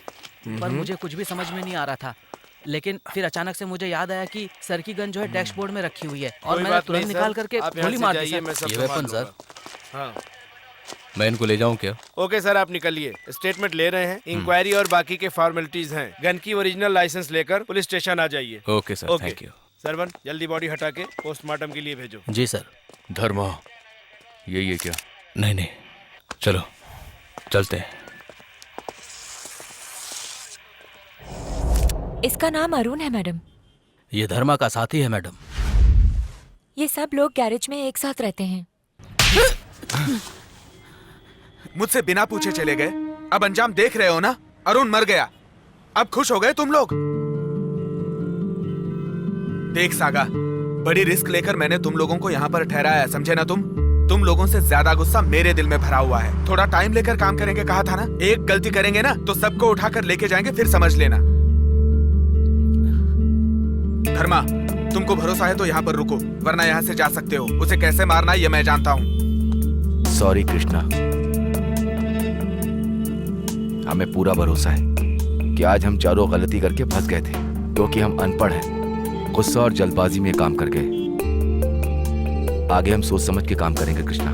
पर मुझे कुछ भी समझ में नहीं आ रहा था। लेकिन फिर अचानक से मुझे याद आया कि सर की गन जो है डैशबोर्ड में रखी हुई है और मैंने तुरंत निकाल करके गोली मार दी सर। ये वेपन सर, हाँ। मैं इनको ले जाऊं क्या? ओके सर, आप निकलिए। स्टेटमेंट ले रहे हैं, इंक्वायरी और बाकी के फॉर्मेलिटीज हैं। गन की ओरिजिनल लाइसेंस लेकर पुलिस स्टेशन आ जाइए। Okay sir, thank you. Sarvan, जल्दी बॉडी हटा के पोस्टमार्टम के लिए भेजो। जी सर। धर्मा, ये क्या? नहीं नहीं, चलो चलते हैं। इसका नाम अरुण है मैडम। ये धर्मा का साथी है मैडम। ये सब लोग गैरेज में एक साथ रहते हैं। मुझसे बिना पूछे चले गए। अब अंजाम देख रहे हो ना? अरुण मर गया। अब खुश हो गए तुम लोग? देख सागा, बड़ी रिस्क लेकर मैंने तुम लोगों को यहाँ पर ठहराया, समझे ना? तुम लोगों से ज्यादा गुस्सा मेरे दिल में भरा हुआ है। थोड़ा टाइम लेकर काम करेंगे कहा था ना? एक गलती करेंगे ना तो सबको उठाकर लेके जाएंगे, फिर समझ लेना। धर्मा, तुमको भरोसा है तो यहाँ पर रुको, वरना यहाँ से जा सकते हो। उसे कैसे मारना है ये मैं जानता हूँ। सॉरी कृष्णा, हमें पूरा भरोसा है कि आज हम चारों गलती करके फंस गए थे, क्योंकि हम अनपढ़ हैं, गुस्सा और जल्दबाजी में काम कर गए। आगे हम सोच समझ के काम करेंगे कृष्णा।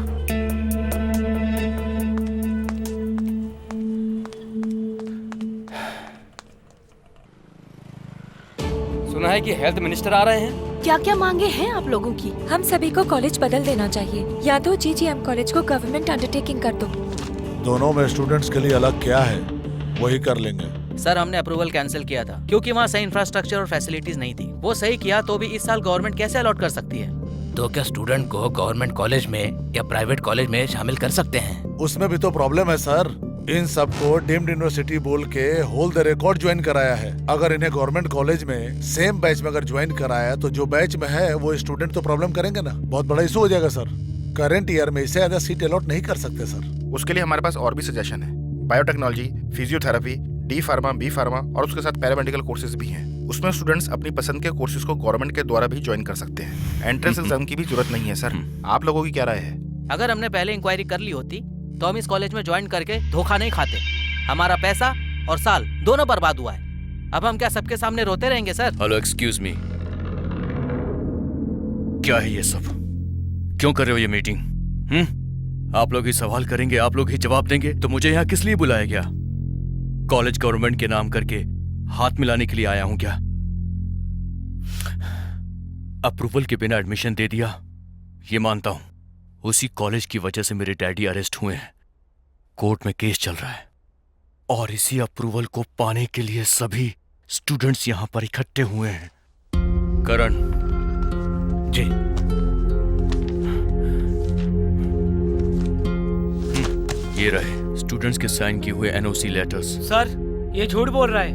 सुना है कि हेल्थ मिनिस्टर आ रहे हैं। क्या क्या मांगे हैं आप लोगों की? हम सभी को कॉलेज बदल देना चाहिए, या तो जीजीएम कॉलेज को गवर्नमेंट अंडरटेकिंग कर दो। दोनों में स्टूडेंट्स के लिए अलग क्या है, वही कर लेंगे। सर, हमने अप्रूवल कैंसिल किया था क्योंकि वहाँ सही इंफ्रास्ट्रक्चर और फैसिलिटीज नहीं थी। वो सही किया तो भी इस साल गवर्नमेंट कैसे अलॉट कर सकती है? तो क्या स्टूडेंट को गवर्नमेंट कॉलेज में या प्राइवेट कॉलेज में शामिल कर सकते हैं? उसमें भी तो प्रॉब्लम है सर। इन सबको डीम्ड यूनिवर्सिटी बोल के होल द रिकॉर्ड ज्वाइन कराया है। अगर इन्हें गवर्नमेंट कॉलेज में सेम बैच में अगर ज्वाइन कराया तो जो बैच में है वो स्टूडेंट तो प्रॉब्लम करेंगे ना, बहुत बड़ा इशू हो जाएगा सर। करंट ईयर में इससे ज्यादा सीट अलॉट नहीं कर सकते सर। उसके लिए हमारे पास और भी सजेशन है। Biotechnology, physiotherapy, D pharma, B pharma और उसके साथ पैरामेडिकल कोर्सेज भी हैं। उसमें स्टूडेंट्स अपनी पसंद के कोर्सेज को गवर्नमेंट के द्वारा भी ज्वाइन कर सकते हैं। एंट्रेंस एग्जाम की भी जरूरत नहीं है सर। आप लोगों की क्या राय है? अगर हमने पहले इंक्वायरी कर ली होती तो हम इस कॉलेज में ज्वाइन करके धोखा नहीं खाते। हमारा पैसा और साल दोनों बर्बाद हुआ है। अब हम क्या सबके सामने रोते रहेंगे सर? हेलो, एक्सक्यूज मी, क्या है ये सब? क्यों कर रहे हो ये मीटिंग? आप लोग ही सवाल करेंगे, आप लोग ही जवाब देंगे, तो मुझे यहाँ किस लिए बुलाया गया? कॉलेज गवर्नमेंट के नाम करके हाथ मिलाने के लिए आया हूं क्या? अप्रूवल के बिना एडमिशन दे दिया, ये मानता हूं। उसी कॉलेज की वजह से मेरे डैडी अरेस्ट हुए हैं, कोर्ट में केस चल रहा है, और इसी अप्रूवल को पाने के लिए सभी स्टूडेंट्स यहां पर इकट्ठे हुए हैं। करण जी। ये रहे स्टूडेंट्स के साइन किए हुए एनओसी लेटर्स। सर, ये झूठ बोल रहा है,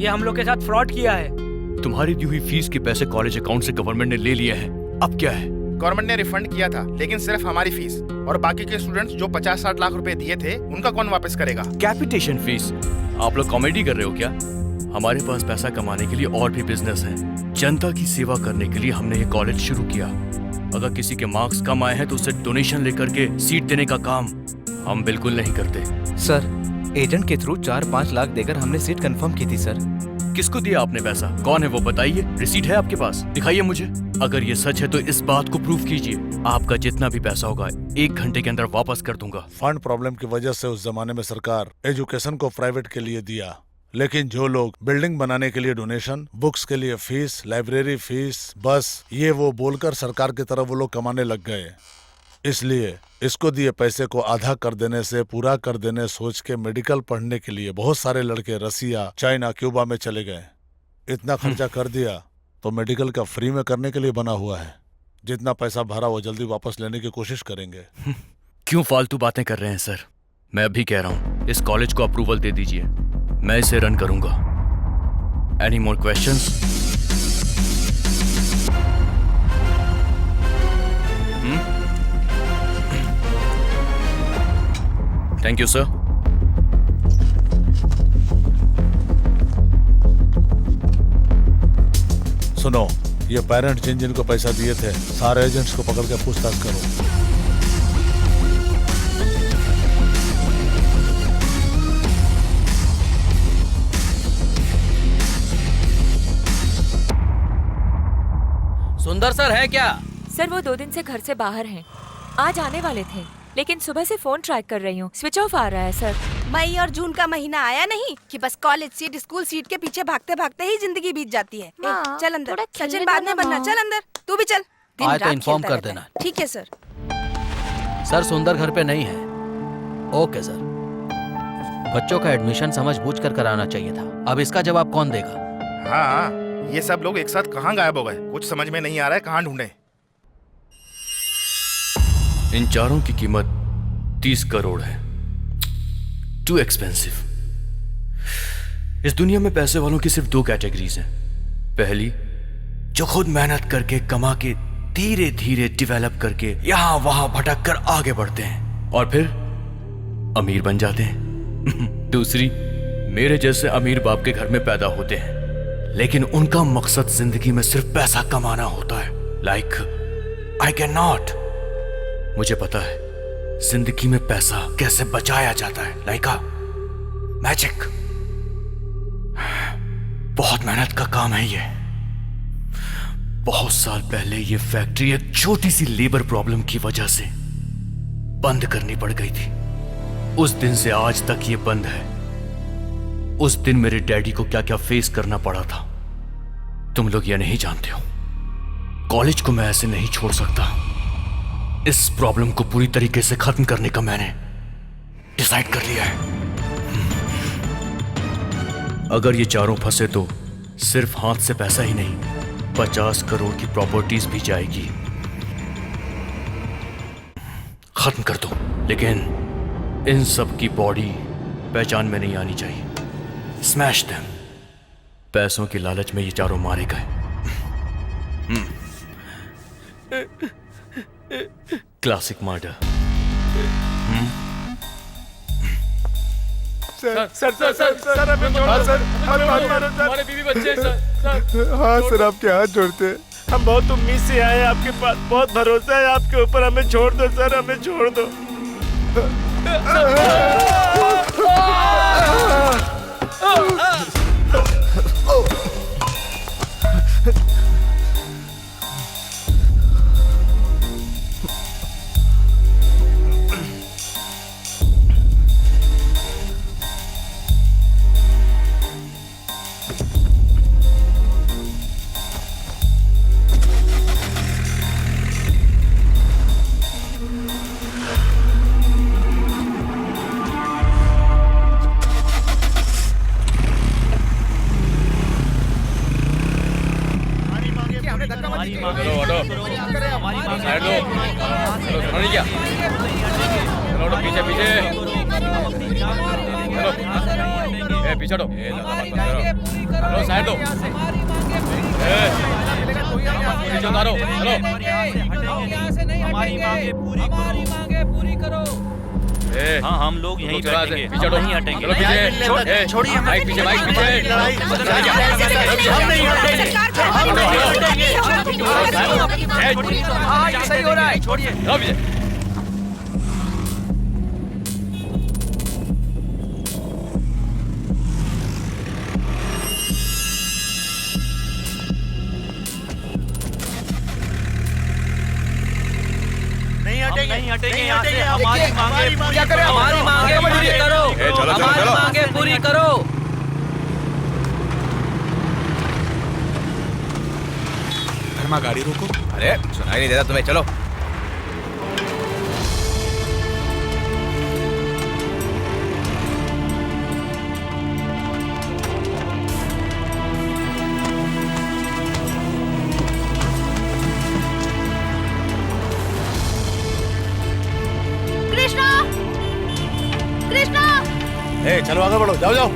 ये हम लोग के साथ फ्रॉड किया है। तुम्हारी दी हुई फीस के पैसे कॉलेज अकाउंट से गवर्नमेंट ने ले लिए हैं, अब क्या है? गवर्नमेंट ने रिफंड किया था, लेकिन सिर्फ हमारी फीस, और बाकी के स्टूडेंट्स जो 50-60 लाख रुपए दिए थे उनका कौन वापस करेगा? Capitation fees? आप लोग कॉमेडी कर रहे हो क्या? हमारे पास पैसा कमाने के लिए और भी बिजनेस है। जनता की सेवा करने के लिए हमने ये कॉलेज शुरू किया। अगर किसी के मार्क्स कम आए हैं तो उसे डोनेशन लेकर के सीट देने का काम हम बिल्कुल नहीं करते। सर, एजेंट के थ्रू 4-5 लाख देकर हमने सीट कंफर्म की थी सर। किसको दिया आपने पैसा? कौन है वो बताइए। रिसीट है आपके पास? दिखाइए मुझे। अगर ये सच है तो इस बात को प्रूफ कीजिए। आपका जितना भी पैसा होगा 1 घंटे के अंदर वापस कर दूंगा। फंड प्रॉब्लम की वजह से उस जमाने में सरकार एजुकेशन को प्राइवेट के लिए दिया, लेकिन जो लोग बिल्डिंग बनाने के लिए डोनेशन, बुक्स के लिए फीस, लाइब्रेरी फीस, बस ये वो बोलकर सरकार की तरफ वो लोग कमाने लग गए। इसलिए इसको दिए पैसे को आधा कर देने से पूरा कर देने सोच के मेडिकल पढ़ने के लिए बहुत सारे लड़के रसिया, चाइना, क्यूबा में चले गए। इतना खर्चा कर दिया तो मेडिकल का फ्री में करने के लिए बना हुआ है। जितना पैसा भरा वो जल्दी वापस लेने की कोशिश करेंगे। क्यों फालतू बातें कर रहे हैं सर? मैं अभी कह रहा हूँ इस कॉलेज को अप्रूवल दे दीजिए, मैं इसे रन करूंगा। Any more questions? Thank you sir. सुनो, ये पेरेंट जिनको पैसा दिए थे सारे एजेंट्स को पकड़ के पूछताछ करो। सुंदर सर है क्या? सर वो 2 दिन से घर से बाहर हैं। आज आने वाले थे, लेकिन सुबह से फोन ट्राई कर रही हूँ, स्विच ऑफ आ रहा है सर। मई और जून का महीना आया नहीं कि बस कॉलेज सीट, स्कूल सीट के पीछे भागते भागते ही जिंदगी बीत जाती है। चल अंदर, सचिन बाद में बनना, चल अंदर, तू भी चल। आज तो इन्फॉर्म कर देना। ठीक है सर। सर सुंदर घर पे नहीं है। Okay sir. बच्चों का एडमिशन समझबूझ कर कराना चाहिए था, अब इसका जवाब कौन देगा? हाँ, ये सब लोग एक साथ कहाँ गायब हो गए? कुछ समझ में नहीं आ रहा है, कहाँ ढूंढे? इन चारों की कीमत 30 करोड़ है। Too expensive. इस दुनिया में पैसे वालों की सिर्फ 2 कैटेगरीज हैं। पहली, जो खुद मेहनत करके कमा के धीरे धीरे डेवलप करके यहां वहां भटक कर आगे बढ़ते हैं और फिर अमीर बन जाते हैं। दूसरी, मेरे जैसे अमीर बाप के घर में पैदा होते हैं, लेकिन उनका मकसद जिंदगी में सिर्फ पैसा कमाना होता है। Like I can not. मुझे पता है जिंदगी में पैसा कैसे बचाया जाता है, लाइक मैजिक। बहुत मेहनत का काम है ये। बहुत साल पहले ये फैक्ट्री एक छोटी सी लेबर प्रॉब्लम की वजह से बंद करनी पड़ गई थी। उस दिन से आज तक ये बंद है। उस दिन मेरे डैडी को क्या क्या फेस करना पड़ा था तुम लोग ये नहीं जानते हो। कॉलेज को मैं ऐसे नहीं छोड़ सकता। इस प्रॉब्लम को पूरी तरीके से खत्म करने का मैंने डिसाइड कर लिया है। अगर ये चारों फंसे तो सिर्फ हाथ से पैसा ही नहीं, 50 करोड़ की प्रॉपर्टीज भी जाएगी। खत्म कर दो, लेकिन इन सब की बॉडी पहचान में नहीं आनी चाहिए। Smash them. पैसों की लालच में ये चारों मारे गए। Classic murder. सर हमें छोड़ो सर, हमें मारो सर, हमारे बीवी बच्चे हैं सर। हाँ सर, आपके हाथ जोड़ते हैं। हम बहुत उम्मीद से आए हैं आपके पास, बहुत भरोसा है आपके ऊपर। हमें छोड़ दो सर, हमें छोड़ दो। साइड लो। चलो सुनो नहीं क्या? चलो पीछे पीछे। चलो ए पीछे हटो। ए ज्यादा बात मत करो। चलो साइड लो। पीछे उतारो। चलो। हमारी मांगे पूरी करो। हाँ हम लोग यहीं बैठेंगे, हम नहीं हटेंगे। चलो पीछे छोड़िए, माइक पीछे, माइक पीछे। हम नहीं हटेंगे, हम नहीं हटेंगे। हाँ ये सही हो रहा है, छोड़िए। चलो पीछे। नहीं हटेंगे यहाँ से। हमारी मांगे क्या करें? हमारी मांगे पूरी करो। हमारी मांगे पूरी करो। धर्मा गाड़ी रोको। अरे सुनाई नहीं देता तुम्हें, चलो। चलो आगे बढ़ो, जाओ जाओ।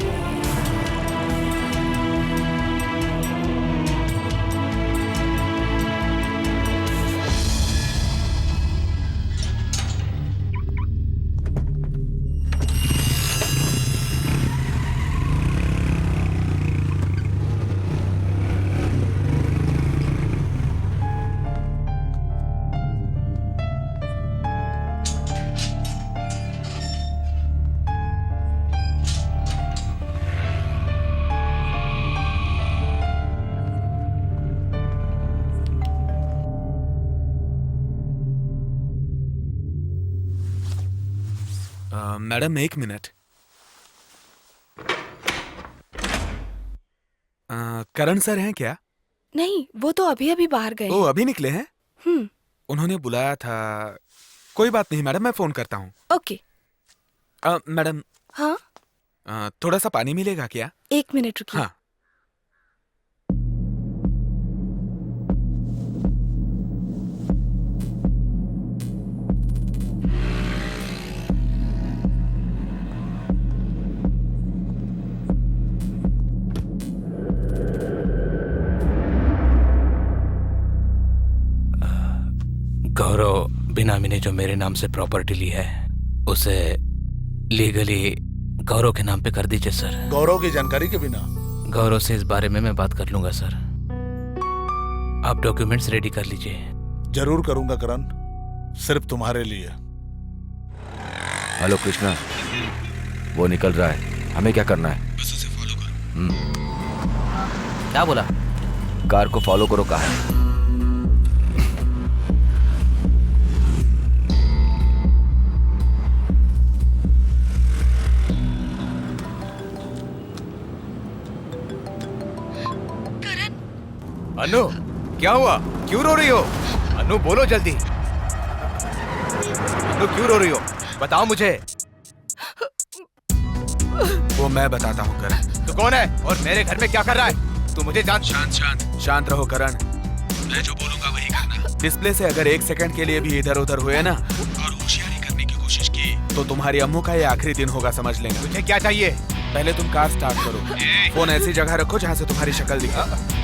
मैडम एक मिनट। करण सर हैं क्या? नहीं, वो तो अभी अभी बाहर गए। ओ अभी निकले हैं? उन्होंने बुलाया था। कोई बात नहीं मैडम, मैं फोन करता हूँ। ओके। मैडम। हाँ? थोड़ा सा पानी मिलेगा क्या? 1 मिनट रुकिए। हाँ। गौरव बिनामी ने जो मेरे नाम से प्रॉपर्टी ली है उसे लीगली गौरव के नाम पे कर दीजिए सर। गौरव की जानकारी के बिना? गौरव से इस बारे में मैं बात कर लूंगा सर। आप डॉक्यूमेंट्स रेडी कर लीजिए। जरूर करूंगा करण, सिर्फ तुम्हारे लिए। हेलो कृष्णा, वो निकल रहा है, हमें क्या करना है? बस उसे फॉलो करो। क्या बोला? कार को फॉलो करो कहा है। अनु क्या हुआ? क्यों रो रही हो? अनु बोलो जल्दी। अनु क्यों रो रही हो? बताओ मुझे। वो मैं बताता हूँ करण। तू कौन है और मेरे घर में क्या कर रहा है? तू मुझे जान। शांत रहो करण। मैं जो बोलूंगा वही करना। डिस्प्ले से अगर 1 सेकंड के लिए भी इधर उधर हुए ना और होशियारी करने की कोशिश की तो तुम्हारी अम्मू का ये आखिरी दिन होगा, समझ लेना। तुझे क्या चाहिए? पहले तुम कार स्टार्ट करो। फोन ऐसी जगह रखो जहाँ से तुम्हारी शक्ल दिखे।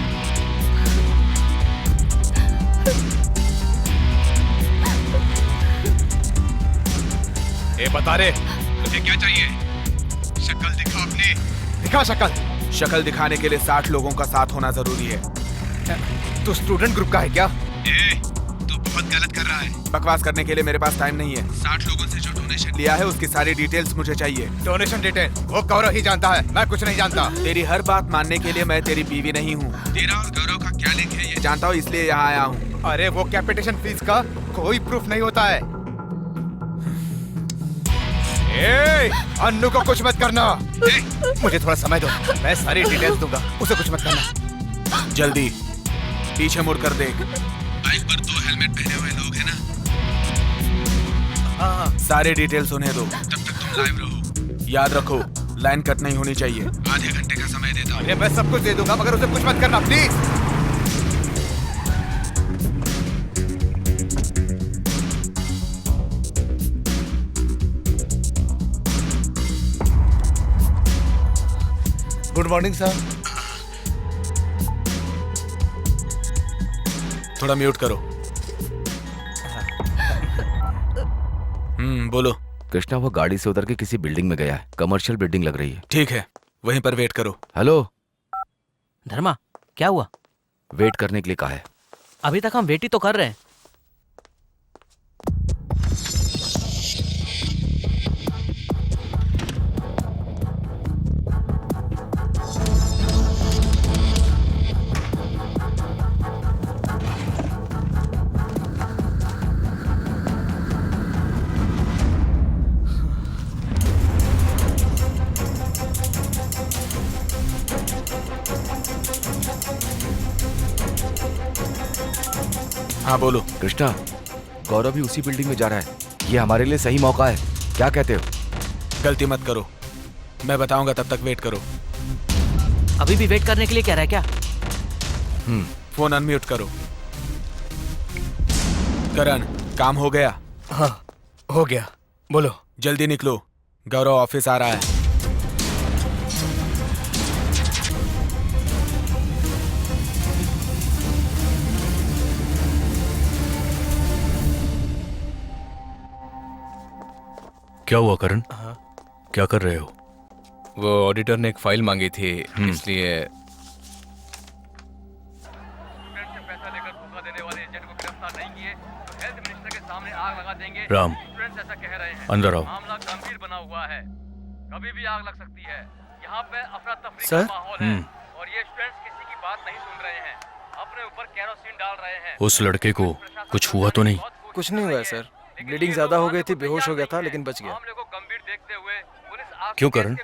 ए बता रे, मुझे क्या चाहिए? शक्ल दिखा अपनी। दिखा शक्ल। शक्ल दिखाने के लिए 60 लोगों का साथ होना जरूरी है। तू स्टूडेंट ग्रुप का है क्या? तू बहुत गलत कर रहा है। बकवास करने के लिए मेरे पास टाइम नहीं है। 60 लोगों से जो डोनेशन लिया है उसकी सारी डिटेल्स मुझे चाहिए। डोनेशन डिटेल वो गौरव ही जानता है, मैं कुछ नहीं जानता। तेरी हर बात मानने के लिए मैं तेरी बीवी नहीं हूँ। तेरा और गौरव का क्या लिंक है ये जानता हूँ, इसलिए यहाँ आया हूँ। अरे वो कैपिटेशन फीस का कोई प्रूफ नहीं होता है। अन्नू को कुछ मत करना। मुझे थोड़ा समय दो, मैं सारी डिटेल्स दूंगा, उसे कुछ मत करना। जल्दी पीछे मुड़ कर देख। बाइक पर 2 हेलमेट पहने हुए लोग हैं ना? हाँ, सारे डिटेल्स उन्हें दो। तब तक तुम लाइव रहो। याद रखो, लाइन कट नहीं होनी चाहिए। आधे घंटे का समय देता हूँ। अरे मैं सब कुछ दे दूंगा मगर उसे कुछ मत करना प्लीज। Good morning sir. थोड़ा म्यूट करो। बोलो। कृष्णा वो गाड़ी से उतर के किसी बिल्डिंग में गया है। कमर्शियल बिल्डिंग लग रही है। ठीक है, वहीं पर वेट करो। हेलो धर्मा, क्या हुआ? वेट करने के लिए कहा है। अभी तक हम वेट ही तो कर रहे हैं। हाँ बोलो। कृष्णा, गौरव भी उसी बिल्डिंग में जा रहा है। ये हमारे लिए सही मौका है, क्या कहते हो? गलती मत करो, मैं बताऊंगा, तब तक वेट करो। अभी भी वेट करने के लिए कह रहा है क्या? फोन अनम्यूट करो। करण, काम हो गया? हाँ हो गया, बोलो। जल्दी निकलो, गौरव ऑफिस आ रहा है। क्या हुआ करण? क्या कर रहे हो? वो ऑडिटर ने एक फाइल मांगी थी, इसलिए। राम, अंदर आओ। कभी भी आग लग सकती है। यहाँ पे अफरा तफरी सर? का माहौल है और ये स्टूडेंट्स किसी की बात नहीं सुन रहे हैं, अपने ऊपर केरोसिन डाल रहे हैं। उस लड़के को कुछ हुआ तो नहीं? कुछ नहीं हुआ है सर, ब्लीडिंग ज्यादा हो गई थी, बेहोश हो गया था, लेकिन बच गया। क्यों करण?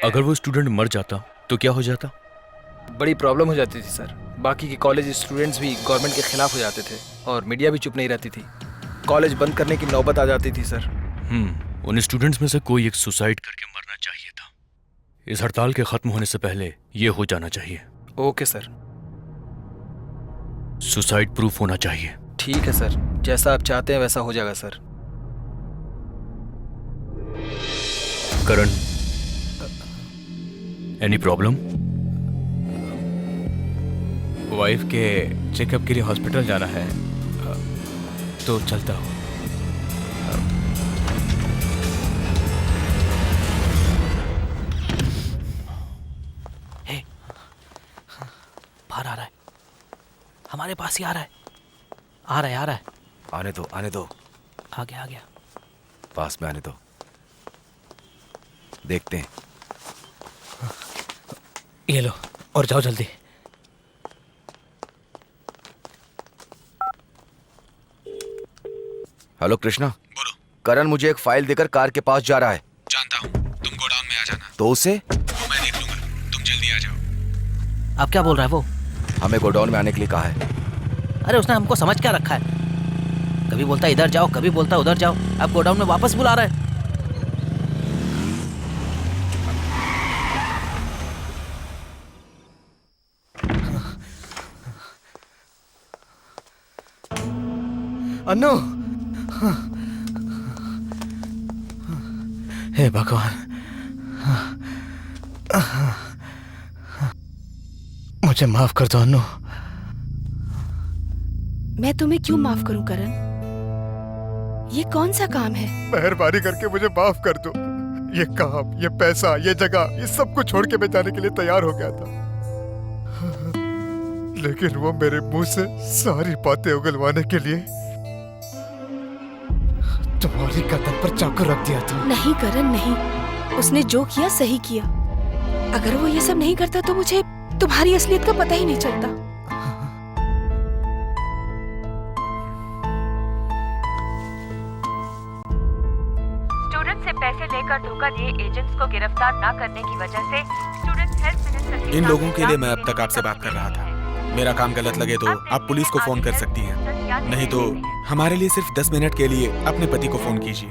अगर वो स्टूडेंट मर जाता तो क्या हो जाता? बड़ी प्रॉब्लम हो जाती थी सर। बाकी के कॉलेज स्टूडेंट्स भी गवर्नमेंट के खिलाफ हो जाते थे और मीडिया भी चुप नहीं रहती थी। कॉलेज बंद करने की नौबत आ जाती थी सर। उन स्टूडेंट्स में से कोई एक सुसाइड करके मरना चाहिए था। इस हड़ताल के खत्म होने से पहले ये हो जाना चाहिए। Okay sir. सुसाइड प्रूफ होना चाहिए। ठीक है सर, जैसा आप चाहते हैं वैसा हो जाएगा सर। करण, एनी प्रॉब्लम? वाइफ के चेकअप के लिए हॉस्पिटल जाना है, तो चलता हूँ। बाहर आ रहा है, हमारे पास ही आ रहा है। आ रहा है, आ रहा है। आने दो, आने दो। आ गया, आ गया। पास में आने दो, देखते हैं। ये लो और जाओ जल्दी। हेलो कृष्णा। बोलो। करण मुझे एक फाइल देकर कार के पास जा रहा है। जानता हूँ, तुम गोडाउन में आ जाना। तो उसे? वो मैं देख लूंगा, तुम जल्दी आ जाओ। अब क्या बोल रहा है वो? हमें गोडाउन में आने के लिए कहा है। अरे उसने हमको समझ क्या रखा है? कभी बोलता है इधर जाओ, कभी बोलता है उधर जाओ। अब गोडाउन में वापस बुला रहा है। अन्नू, हे भगवान, मुझे माफ कर दो अन्नू। मैं तुम्हें क्यों माफ करूं करण? ये कौन सा काम है? मेहरबानी करके मुझे माफ कर दो। ये काम, ये पैसा, ये जगह, ये सब कुछ छोड़ के मैं जाने के लिए तैयार हो गया था, लेकिन वो मेरे मुंह से सारी बातें उगलवाने के लिए तुम्हारी गर्दन पर चाकू रख दिया था। नहीं करण, नहीं। उसने जो किया सही किया। अगर वो ये सब नहीं करता तो मुझे तुम्हारी असलियत का पता ही नहीं चलता। स्टूडेंट से पैसे लेकर धोखा दिए एजेंट्स को गिरफ्तार न करने की वजह से स्टूडेंट हेल्थ मिनिस्टर इन लोगों के लिए मैं अब तक आपसे बात कर रहा था। मेरा काम गलत लगे तो आप पुलिस को फोन कर सकती हैं, नहीं तो हमारे लिए सिर्फ 10 मिनट के लिए अपने पति को फोन कीजिए।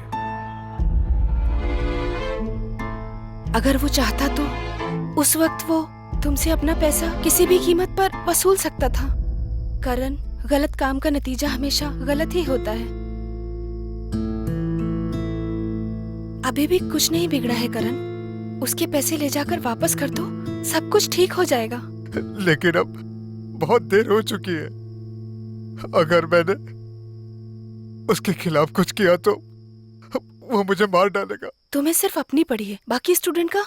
अगर वो चाहता तो उस वक्त वो तुमसे अपना पैसा किसी भी कीमत पर वसूल सकता था। करण, गलत काम का नतीजा हमेशा गलत ही होता है। अभी भी कुछ नहीं बिगड़ा है करण। उसके पैसे ले जाकर वापस कर दो, सब कुछ ठीक हो जाएगा। लेकिन अब बहुत देर हो चुकी है। अगर मैंने उसके खिलाफ कुछ किया तो वो मुझे मार डालेगा। तुम्हें सिर्फ अपनी पड़ी है, बाकी स्टूडेंट का।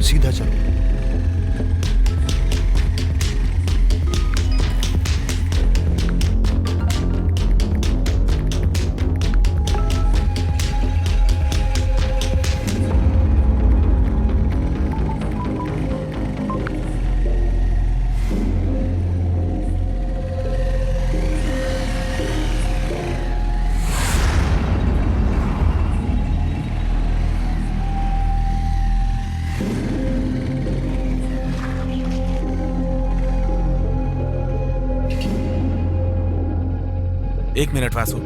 सीधा चलो। एक मिनट वासु।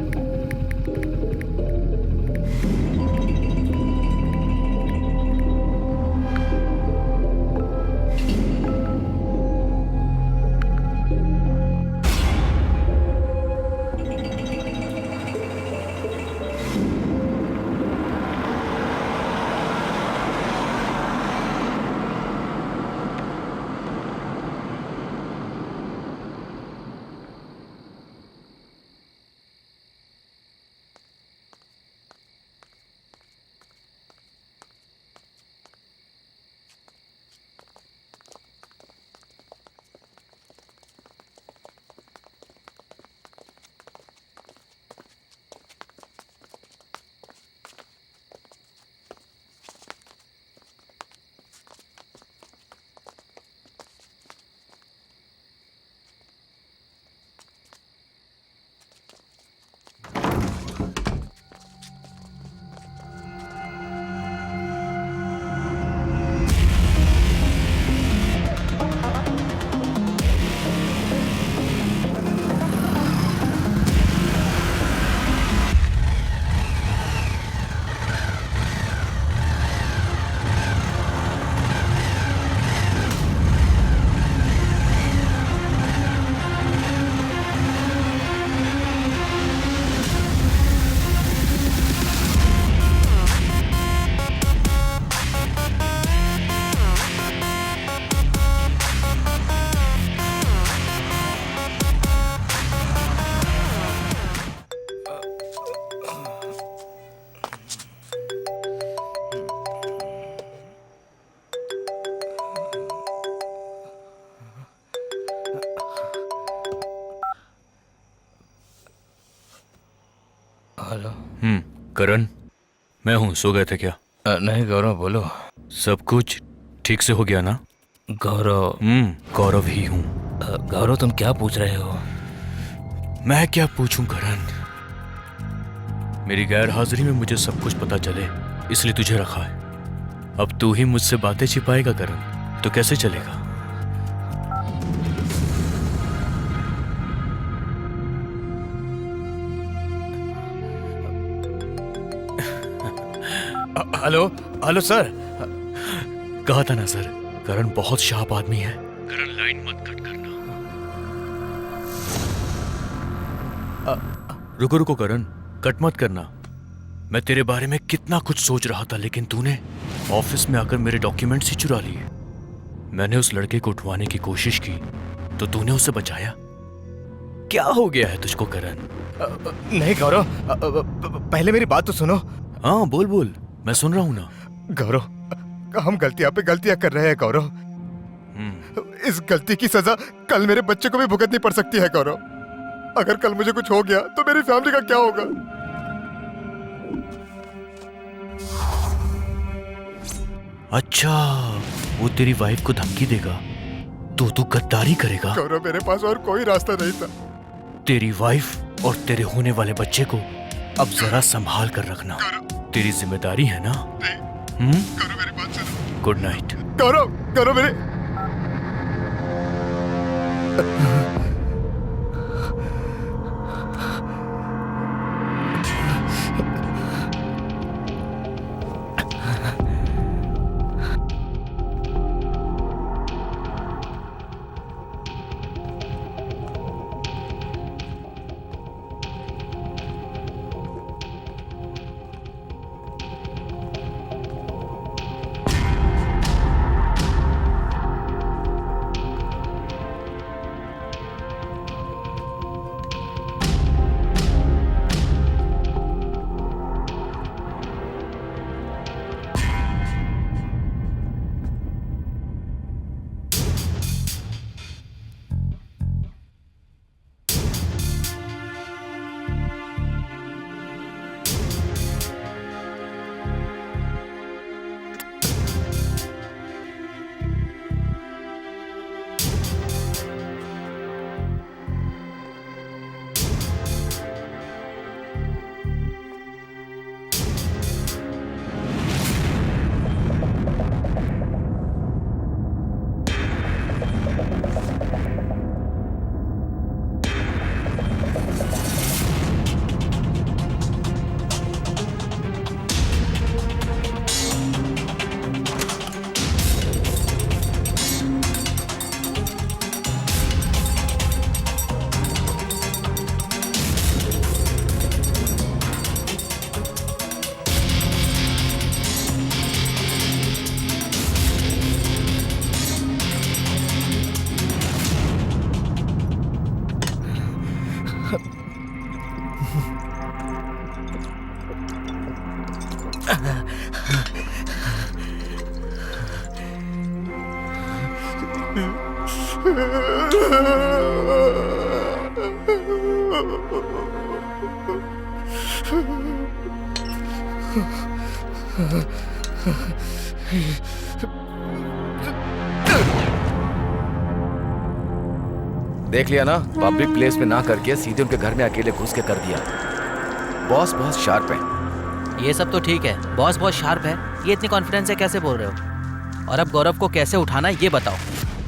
हेलो। करण, मैं हूँ। सो गए थे क्या? नहीं गौरव, बोलो। सब कुछ ठीक से हो गया ना? गौरव। गौरव ही हूँ। गौरव, तुम क्या पूछ रहे हो? मैं क्या पूछूं करण? मेरी गैर हाजिरी में मुझे सब कुछ पता चले, इसलिए तुझे रखा है। अब तू ही मुझसे बातें छिपाएगा करण, तो कैसे चलेगा? Hello hello sir. कहा था ना सर, करण बहुत शार्प आदमी है। करण, लाइन मत कट करना। रुको रुको करण, कट मत करना। मैं तेरे बारे में कितना कुछ सोच रहा था, लेकिन तूने ऑफिस में आकर मेरे डॉक्यूमेंट्स ही चुरा लिए। मैंने उस लड़के को उठवाने की कोशिश की तो तूने उसे बचाया। क्या हो गया है तुझको करण? नहीं गौरव, पहले मेरी बात तो सुनो। हाँ बोल बोल, मैं सुन रहा हूं ना। गौरव, हम गलतियां पे गलतियां कर रहे हैं गौरव। इस गलती की सजा कल मेरे बच्चे को भी भुगतनी पड़ सकती है गौरव। अगर कल मुझे कुछ हो गया तो मेरी फैमिली का क्या होगा? अच्छा, वो तेरी वाइफ को धमकी देगा तो तू गद्दारी करेगा? गौरव, मेरे पास और कोई रास्ता नहीं था। तेरी वाइफ और तेरे होने वाले बच्चे को अब जरा संभाल कर रखना, तेरी जिम्मेदारी है ना? गौरव, मेरी बात सुनो। Good night. गौरव, गौरव मेरे देख लिया ना, पब्लिक प्लेस में ना करके सीधे उनके घर में अकेले घुस के कर दिया। बॉस बहुत शार्प है। ये सब तो ठीक है, बॉस बहुत शार्प है, ये इतनी कॉन्फिडेंस से कैसे बोल रहे हो? और अब गौरव को कैसे उठाना है ये बताओ।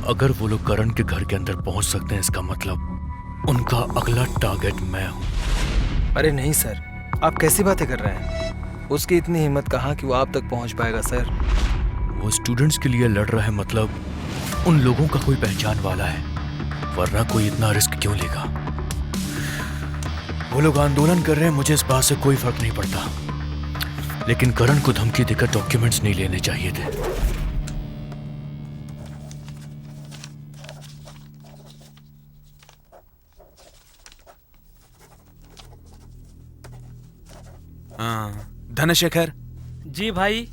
अगर वो लोग करण के घर के अंदर पहुंच सकते हैं, इसका मतलब उनका अगला टारगेट मैं हूं। अरे नहीं सर, आप कैसी बातें कर रहे हैं? उसकी इतनी हिम्मत कहाँ कि वो आप तक पहुंच पाएगा सर। वो स्टूडेंट्स के लिए लड़ रहा है, मतलब उन लोगों का कोई पहचान वाला है, वरना कोई इतना रिस्क क्यों लेगा? वो लोग आंदोलन कर रहे हैं, मुझे इस बात से कोई फर्क नहीं पड़ता, लेकिन करण को धमकी देकर डॉक्यूमेंट्स नहीं लेने चाहिए थे। धनशेखर जी भाई।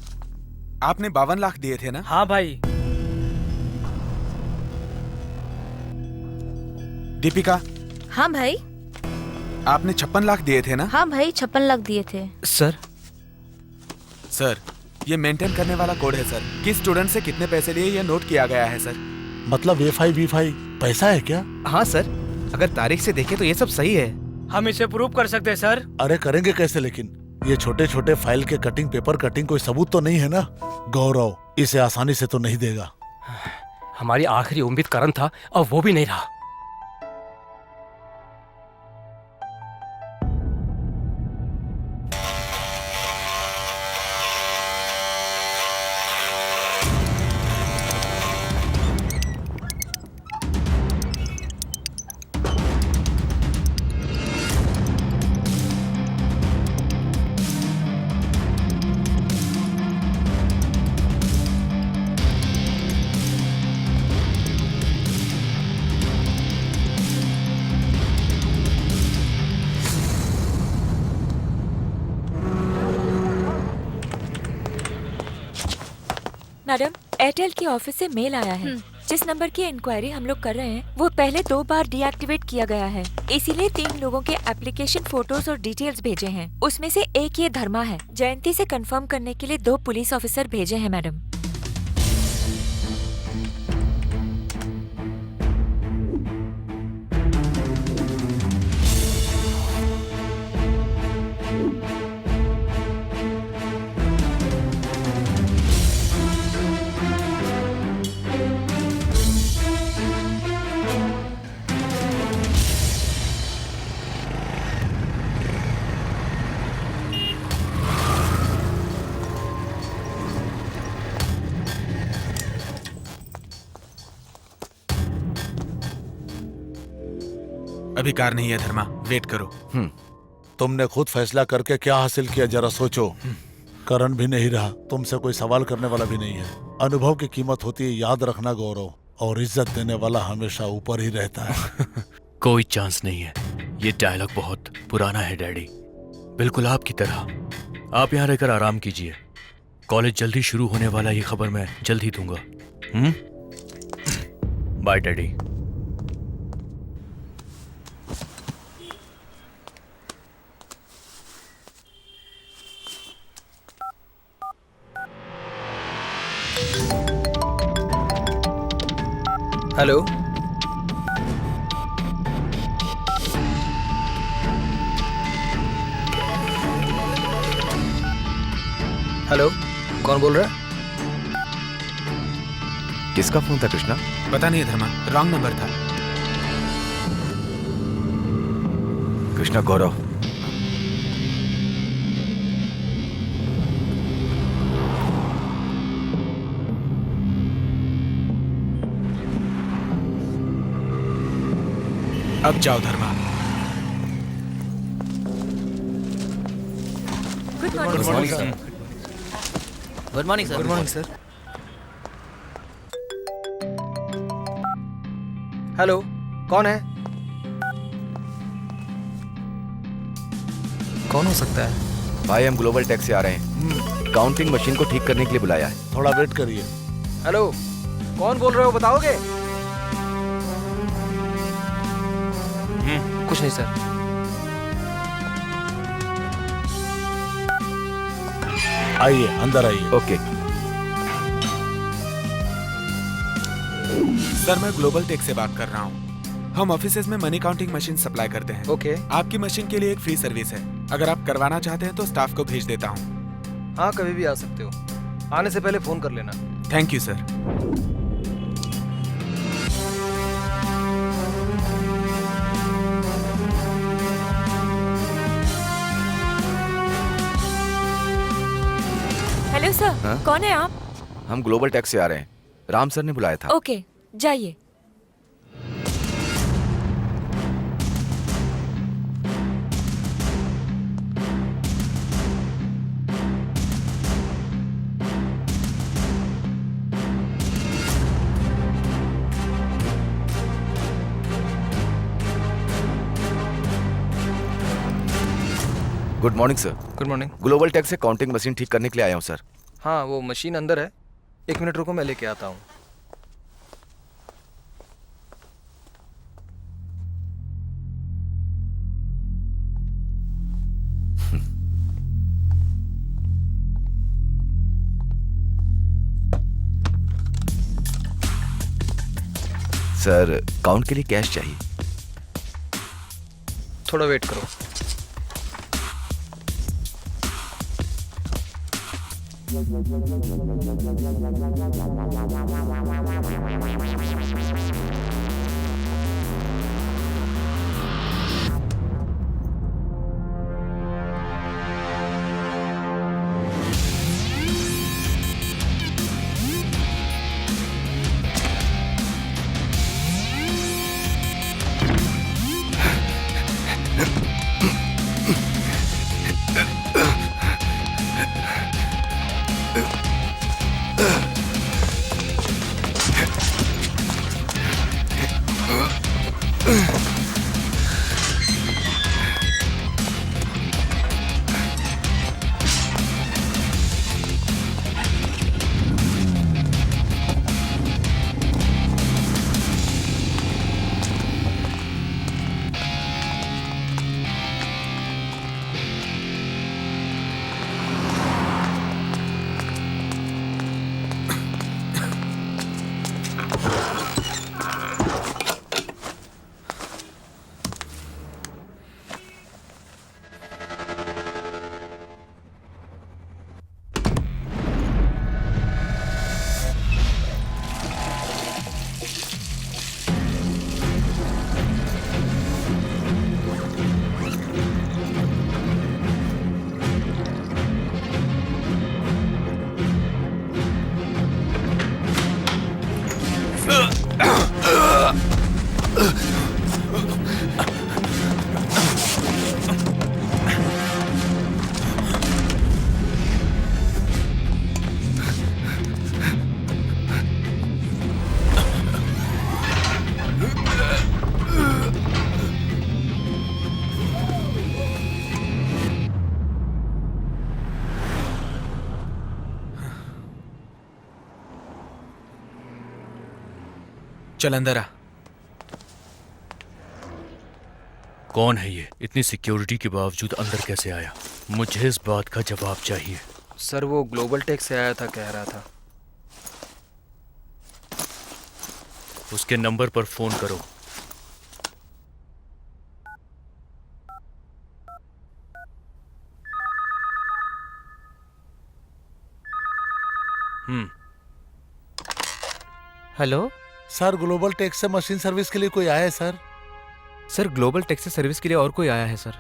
आपने 52 लाख दिए थे ना? हाँ भाई। दीपिका, हाँ भाई। आपने 56 लाख दिए थे ना? हाँ भाई, 56 लाख दिए थे। सर ये मेंटेन करने वाला कोड है सर। किस स्टूडेंट से कितने पैसे लिए ये नोट किया गया है सर। मतलब A5 B5 पैसा है क्या? हाँ सर, अगर तारीख से देखें तो ये सब सही है। हम इसे प्रूव कर सकते हैं सर। अरे करेंगे कैसे? लेकिन ये छोटे छोटे फाइल के कटिंग, पेपर कटिंग कोई सबूत तो नहीं है ना? गौरव इसे आसानी से तो नहीं देगा। हमारी आखिरी उम्मीद करण था और वो भी नहीं रहा। मैडम, एयरटेल की ऑफिस से मेल आया है। जिस नंबर की इंक्वायरी हम लोग कर रहे हैं वो पहले 2 बार डीएक्टिवेट किया गया है, इसीलिए 3 लोगों के एप्लीकेशन फोटोज और डिटेल्स भेजे हैं। उसमें से एक ये धर्मा है। जयंती से कंफर्म करने के लिए 2 पुलिस ऑफिसर भेजे हैं मैडम। अभी कार नहीं है धर्मा, वेट करो। तुमने खुद फैसला करके क्या हासिल किया जरा सोचो। करण भी नहीं रहा, तुमसे कोई सवाल करने वाला भी नहीं है। अनुभव की कीमत होती है, याद रखना गौरव, और इज्जत देने वाला हमेशा ऊपर ही रहता है। कोई चांस नहीं है। ये डायलॉग बहुत पुराना है डैडी, बिल्कुल आपकी तरह। आप यहाँ रहकर आराम कीजिए, कॉलेज जल्दी शुरू होने वाला, ये खबर मैं जल्द ही दूंगा। Bye daddy. हेलो, हेलो, कौन बोल रहा है? किसका फोन था कृष्णा? पता नहीं धर्मा, रॉन्ग नंबर था। कृष्णा, गौरव। अब जाओ Dharma. Good morning sir. Good morning sir. Good morning sir. Hello, कौन है? कौन हो सकता है? भाई, हम ग्लोबल टेक से आ रहे हैं। काउंटिंग मशीन को ठीक करने के लिए बुलाया है। थोड़ा वेट करिए। हेलो, कौन बोल रहे हो, बताओगे? कुछ नहीं सर। आइए, अंदर आइए। ओके सर, मैं ग्लोबल टेक से बात कर रहा हूँ। हम ऑफिसेज में मनी काउंटिंग मशीन सप्लाई करते हैं। ओके। आपकी मशीन के लिए एक फ्री सर्विस है। अगर आप करवाना चाहते हैं तो स्टाफ को भेज देता हूँ। हाँ, कभी भी आ सकते हो। आने से पहले फोन कर लेना। Thank you sir. Hello sir. हाँ? कौन है आप? हम ग्लोबल टेक से आ रहे हैं। राम सर ने बुलाया था। ओके, जाइए। Good morning sir. Good morning. Global tech से काउंटिंग मशीन ठीक करने के लिए आया हूँ सर। हाँ, वो मशीन अंदर है। 1 मिनट रुको, मैं लेके आता हूँ। सर, काउंट के लिए कैश चाहिए। थोड़ा वेट करो। चल अंदर आ। कौन है ये? इतनी सिक्योरिटी के बावजूद अंदर कैसे आया? मुझे इस बात का जवाब चाहिए। सर वो ग्लोबल टेक से आया था, कह रहा था। उसके नंबर पर फोन करो। हेलो सर, ग्लोबल टेक से मशीन सर्विस के लिए कोई आया है सर? सर ग्लोबल टेक से सर्विस के लिए और कोई आया है सर?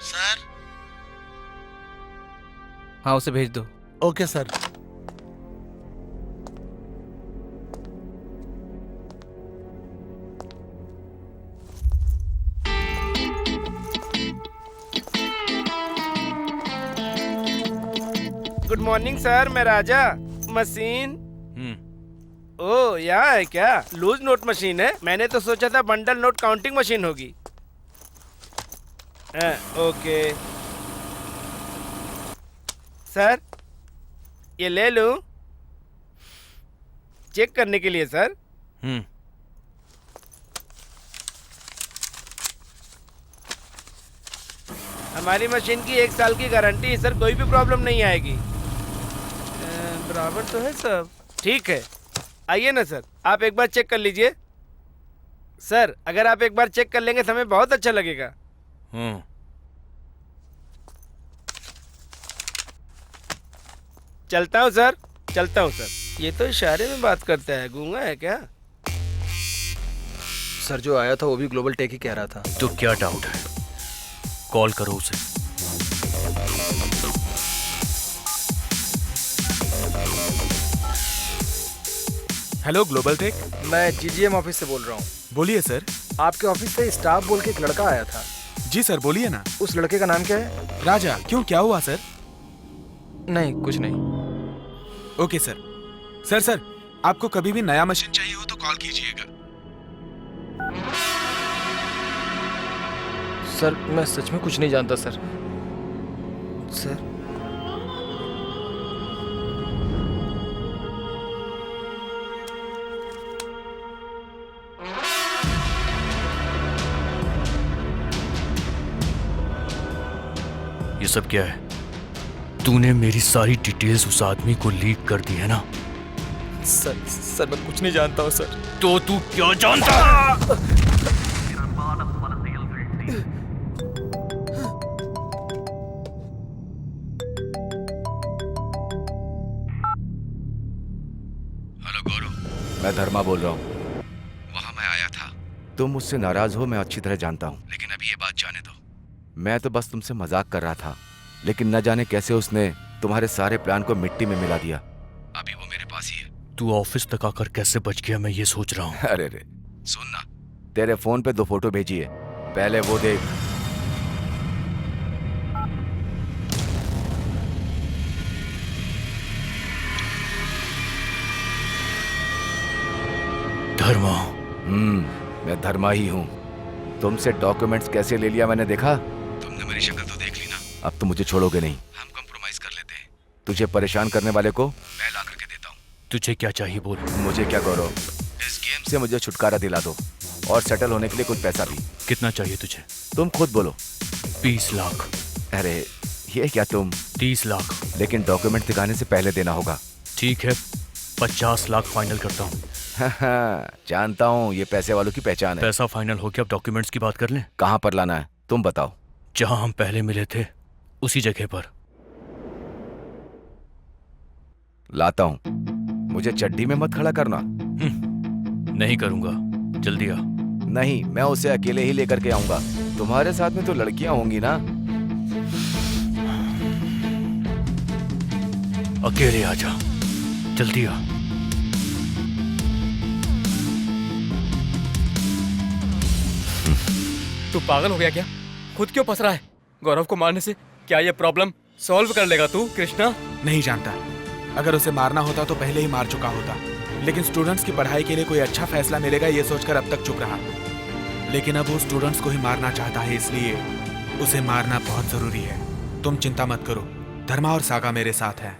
सर हाँ, उसे भेज दो। Okay sir. Good morning sir, मैं राजा। मशीन ओ यहाँ है क्या? लूज नोट मशीन है? मैंने तो सोचा था बंडल नोट काउंटिंग मशीन होगी। ओके सर, ये ले लूं चेक करने के लिए सर। हमारी मशीन की 1 साल की गारंटी है सर, कोई भी प्रॉब्लम नहीं आएगी। बराबर तो है सब, ठीक है। आइए ना सर, आप एक बार चेक कर लीजिए। सर अगर आप एक बार चेक कर लेंगे तो हमें बहुत अच्छा लगेगा। चलता हूँ सर, चलता हूँ सर। ये तो इशारे में बात करता है, गूंगा है क्या? सर जो आया था वो भी ग्लोबल टेक ही कह रहा था। तो क्या डाउट है? कॉल करो उसे। Hello global tech. मैं जीजीएम ऑफिस से बोल रहा हूँ। बोलिए सर। आपके ऑफिस से स्टाफ बोल के एक लड़का आया था। जी सर, बोलिए ना। उस लड़के का नाम क्या है? राजा। क्यों, क्या हुआ सर? नहीं कुछ नहीं। Okay sir. सर आपको कभी भी नया मशीन चाहिए हो तो कॉल कीजिएगा। सर मैं सच में कुछ नहीं जानता सर। सर ये सब क्या है? तूने मेरी सारी डिटेल्स उस आदमी को लीक कर दी है ना? सर मैं कुछ नहीं जानता हूँ सर। तो तू क्या जानता है? हेलो गौरव, मैं धर्मा बोल रहा हूँ। वहां मैं आया था। तुम मुझसे नाराज हो, मैं अच्छी तरह जानता हूँ, लेकिन अभी ये बात जाने दो। मैं तो बस तुमसे मजाक कर रहा था, लेकिन न जाने कैसे उसने तुम्हारे सारे प्लान को मिट्टी में मिला दिया। अभी वो मेरे पास ही है। तू ऑफिस तक आकर कैसे बच गया, मैं ये सोच रहा हूँ। अरे सुन ना, तेरे फोन पे 2 फोटो भेजी है, पहले वो देख। धर्मा। मैं धर्मा ही हूँ। तुमसे डॉक्यूमेंट्स कैसे ले लिया मैंने देखा। तुमने मेरी शक्ल तो देख ली ना। अब तो मुझे छोड़ोगे नहीं। हम कॉम्प्रोमाइज कर लेते हैं। तुझे परेशान करने वाले को मैं ला करके देता हूँ। तुझे क्या चाहिए बोल। मुझे क्या गौरव, इस गेम से मुझे छुटकारा दिला दो, और सेटल होने के लिए कुछ पैसा भी। कितना चाहिए तुझे? तुम खुद बोलो। 20 लाख। अरे ये क्या तुम? 30 लाख। लेकिन डॉक्यूमेंट दिखाने से पहले देना होगा। ठीक है, 50 लाख फाइनल करता हूँ। जानता हूँ, ये पैसे वालों की पहचान है। पैसा फाइनल हो गया, अब डॉक्यूमेंट्स की बात कर लें। कहाँ पर लाना है तुम बताओ। जहाँ हम पहले मिले थे उसी जगह पर। लाता हूँ। मुझे चड्डी में मत खड़ा करना। नहीं करूँगा, जल्दी आ। नहीं, मैं उसे अकेले ही लेकर के आऊंगा। तुम्हारे साथ में तो लड़कियां होंगी ना। अकेले आजा, जल्दी आ। तू पागल हो गया क्या? खुद क्यों फंस रहा है? गौरव को मारने से क्या ये प्रॉब्लम सॉल्व कर लेगा तू कृष्णा? नहीं जानता। अगर उसे मारना होता तो पहले ही मार चुका होता, लेकिन स्टूडेंट्स की पढ़ाई के लिए कोई अच्छा फैसला मिलेगा ये सोचकर अब तक चुप रहा। लेकिन अब वो स्टूडेंट्स को ही मारना चाहता है, इसलिए उसे मारना बहुत जरूरी है। तुम चिंता मत करो, धर्मा और सागा मेरे साथ है।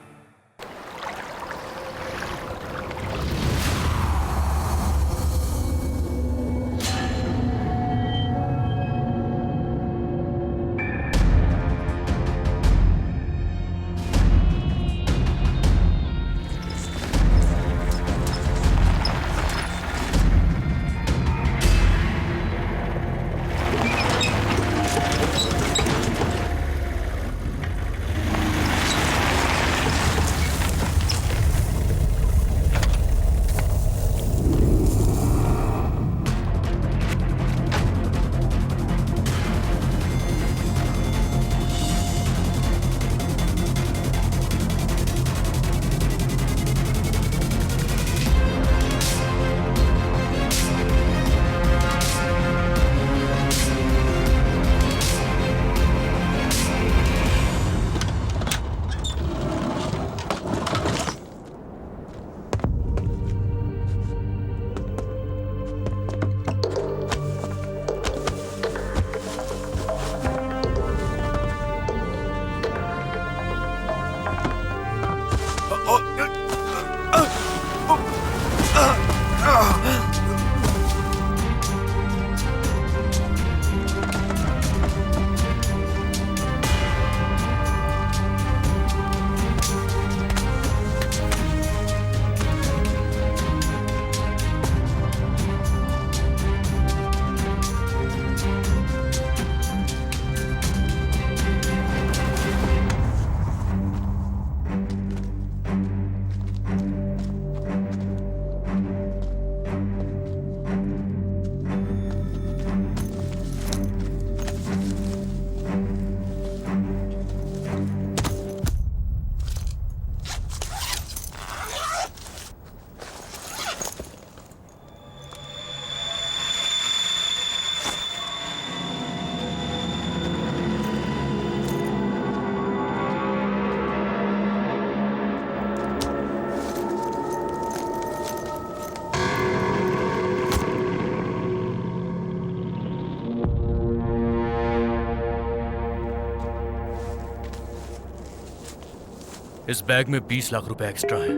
इस बैग में 20 लाख रुपए एक्स्ट्रा है।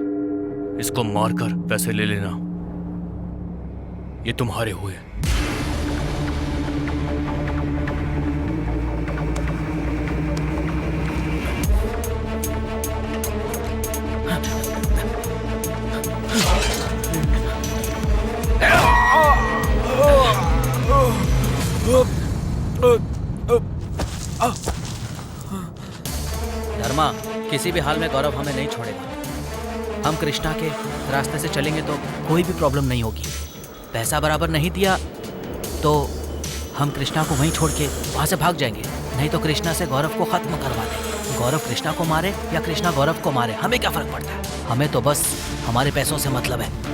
इसको मारकर पैसे ले लेना। ये तुम्हारे हुए। धर्मा, किसी भी हाल में गौरव हमें नहीं छोड़ेगा। हम कृष्णा के रास्ते से चलेंगे तो कोई भी प्रॉब्लम नहीं होगी। पैसा बराबर नहीं दिया तो हम कृष्णा को वहीं छोड़ के वहाँ से भाग जाएंगे, नहीं तो कृष्णा से गौरव को खत्म करवा देंगे। गौरव कृष्णा को मारे या कृष्णा गौरव को मारे, हमें क्या फर्क पड़ता है? हमें तो बस हमारे पैसों से मतलब है।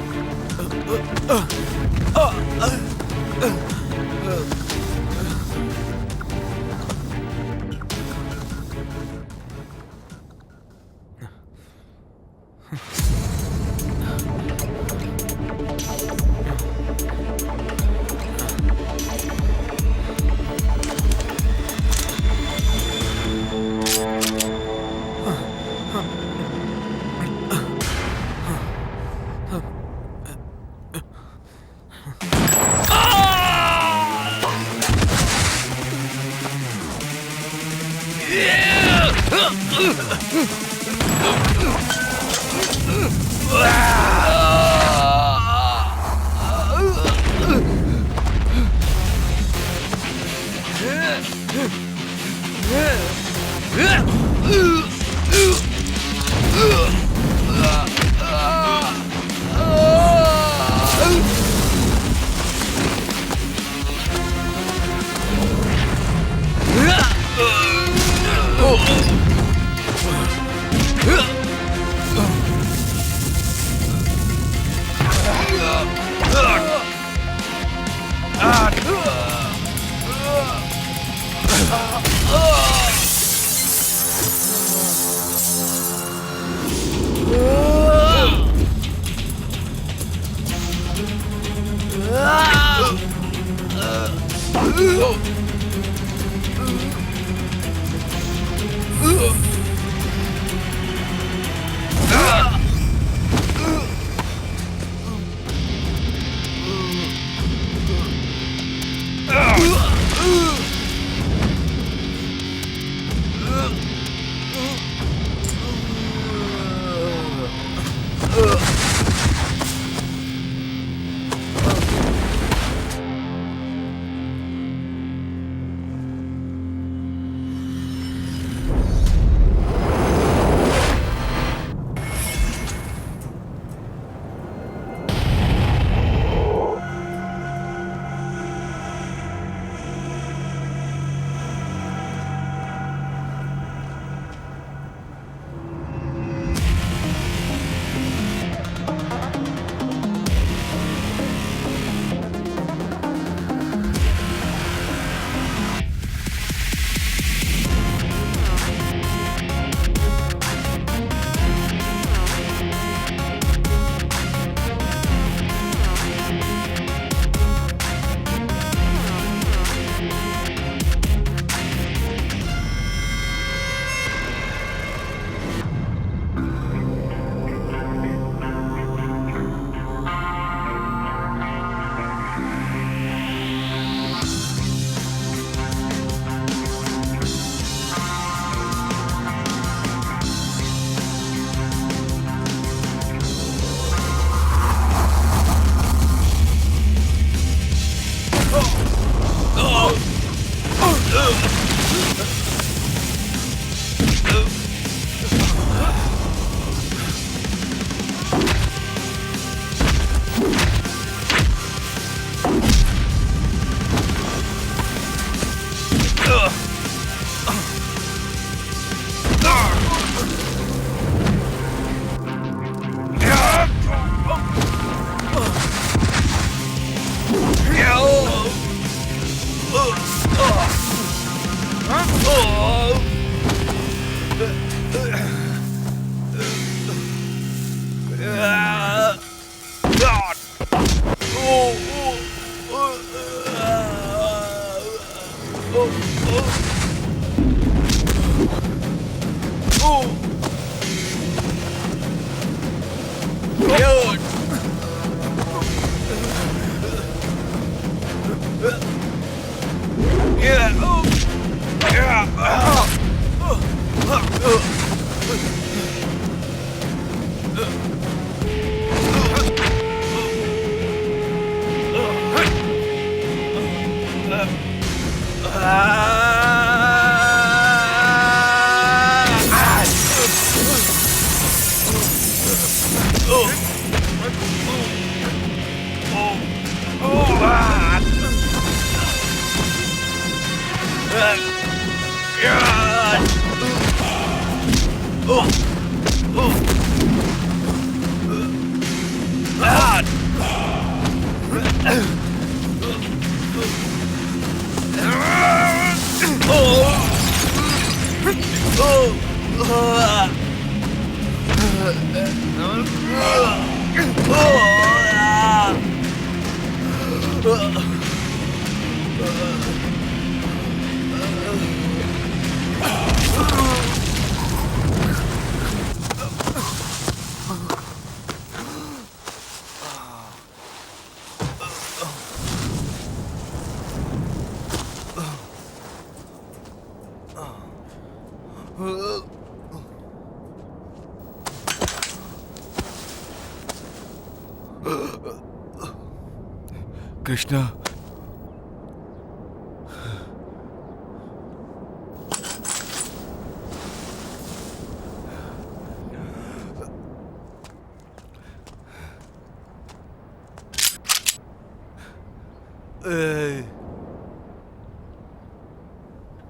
कृष्णा,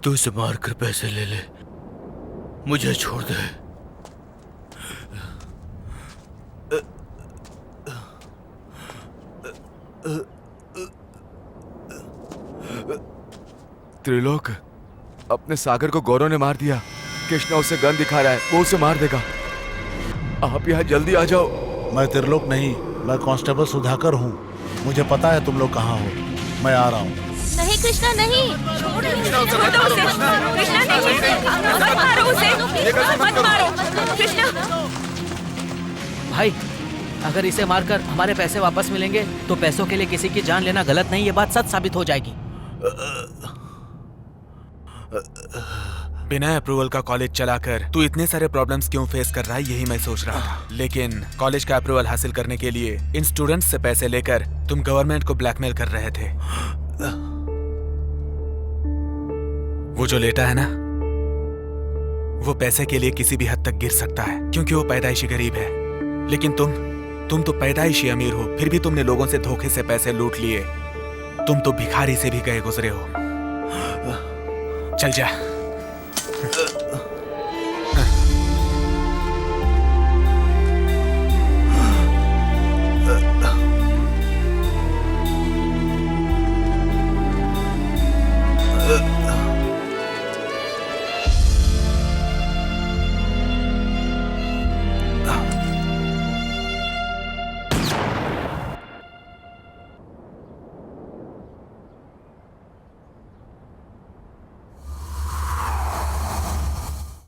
तू इसे मार कर पैसे ले ले, मुझे छोड़ दे। त्रिलोक, अपने सागर को गौरव ने मार दिया। कृष्णा उसे गन दिखा रहा है, वो उसे मार देगा। आप यहाँ जल्दी आ जाओ। मैं त्रिलोक नहीं, मैं कांस्टेबल सुधाकर हूँ। मुझे पता है तुम लोग कहाँ हो। मैं आ रहा हूँ। नहीं कृष्णा नहीं, छोड़ कृष्णा नहीं, मत मारो उसे, मत मारो कृष्णा। भाई, अगर इसे मारकर हमारे पैसे वापस मिलेंगे तो पैसों के लिए किसी की जान लेना गलत नहीं, ये बात सच साबित हो जाएगी। बिना अप्रूवल का कॉलेज चलाकर तू इतने सारे प्रॉब्लम्स क्यों फेस कर रहा है, यही मैं सोच रहा था। लेकिन कॉलेज का अप्रूवल हासिल करने के लिए इन स्टूडेंट्स से पैसे लेकर तुम गवर्नमेंट को ब्लैकमेल कर रहे थे। वो जो लेटा है ना, वो पैसे के लिए किसी भी हद तक गिर सकता है, क्योंकि वो पैदाइशी गरीब है। लेकिन तुम तो पैदाइशी अमीर हो, फिर भी तुमने लोगों से धोखे से पैसे लूट लिए। तुम तो भिखारी से भी गए गुजरे हो। चल जा।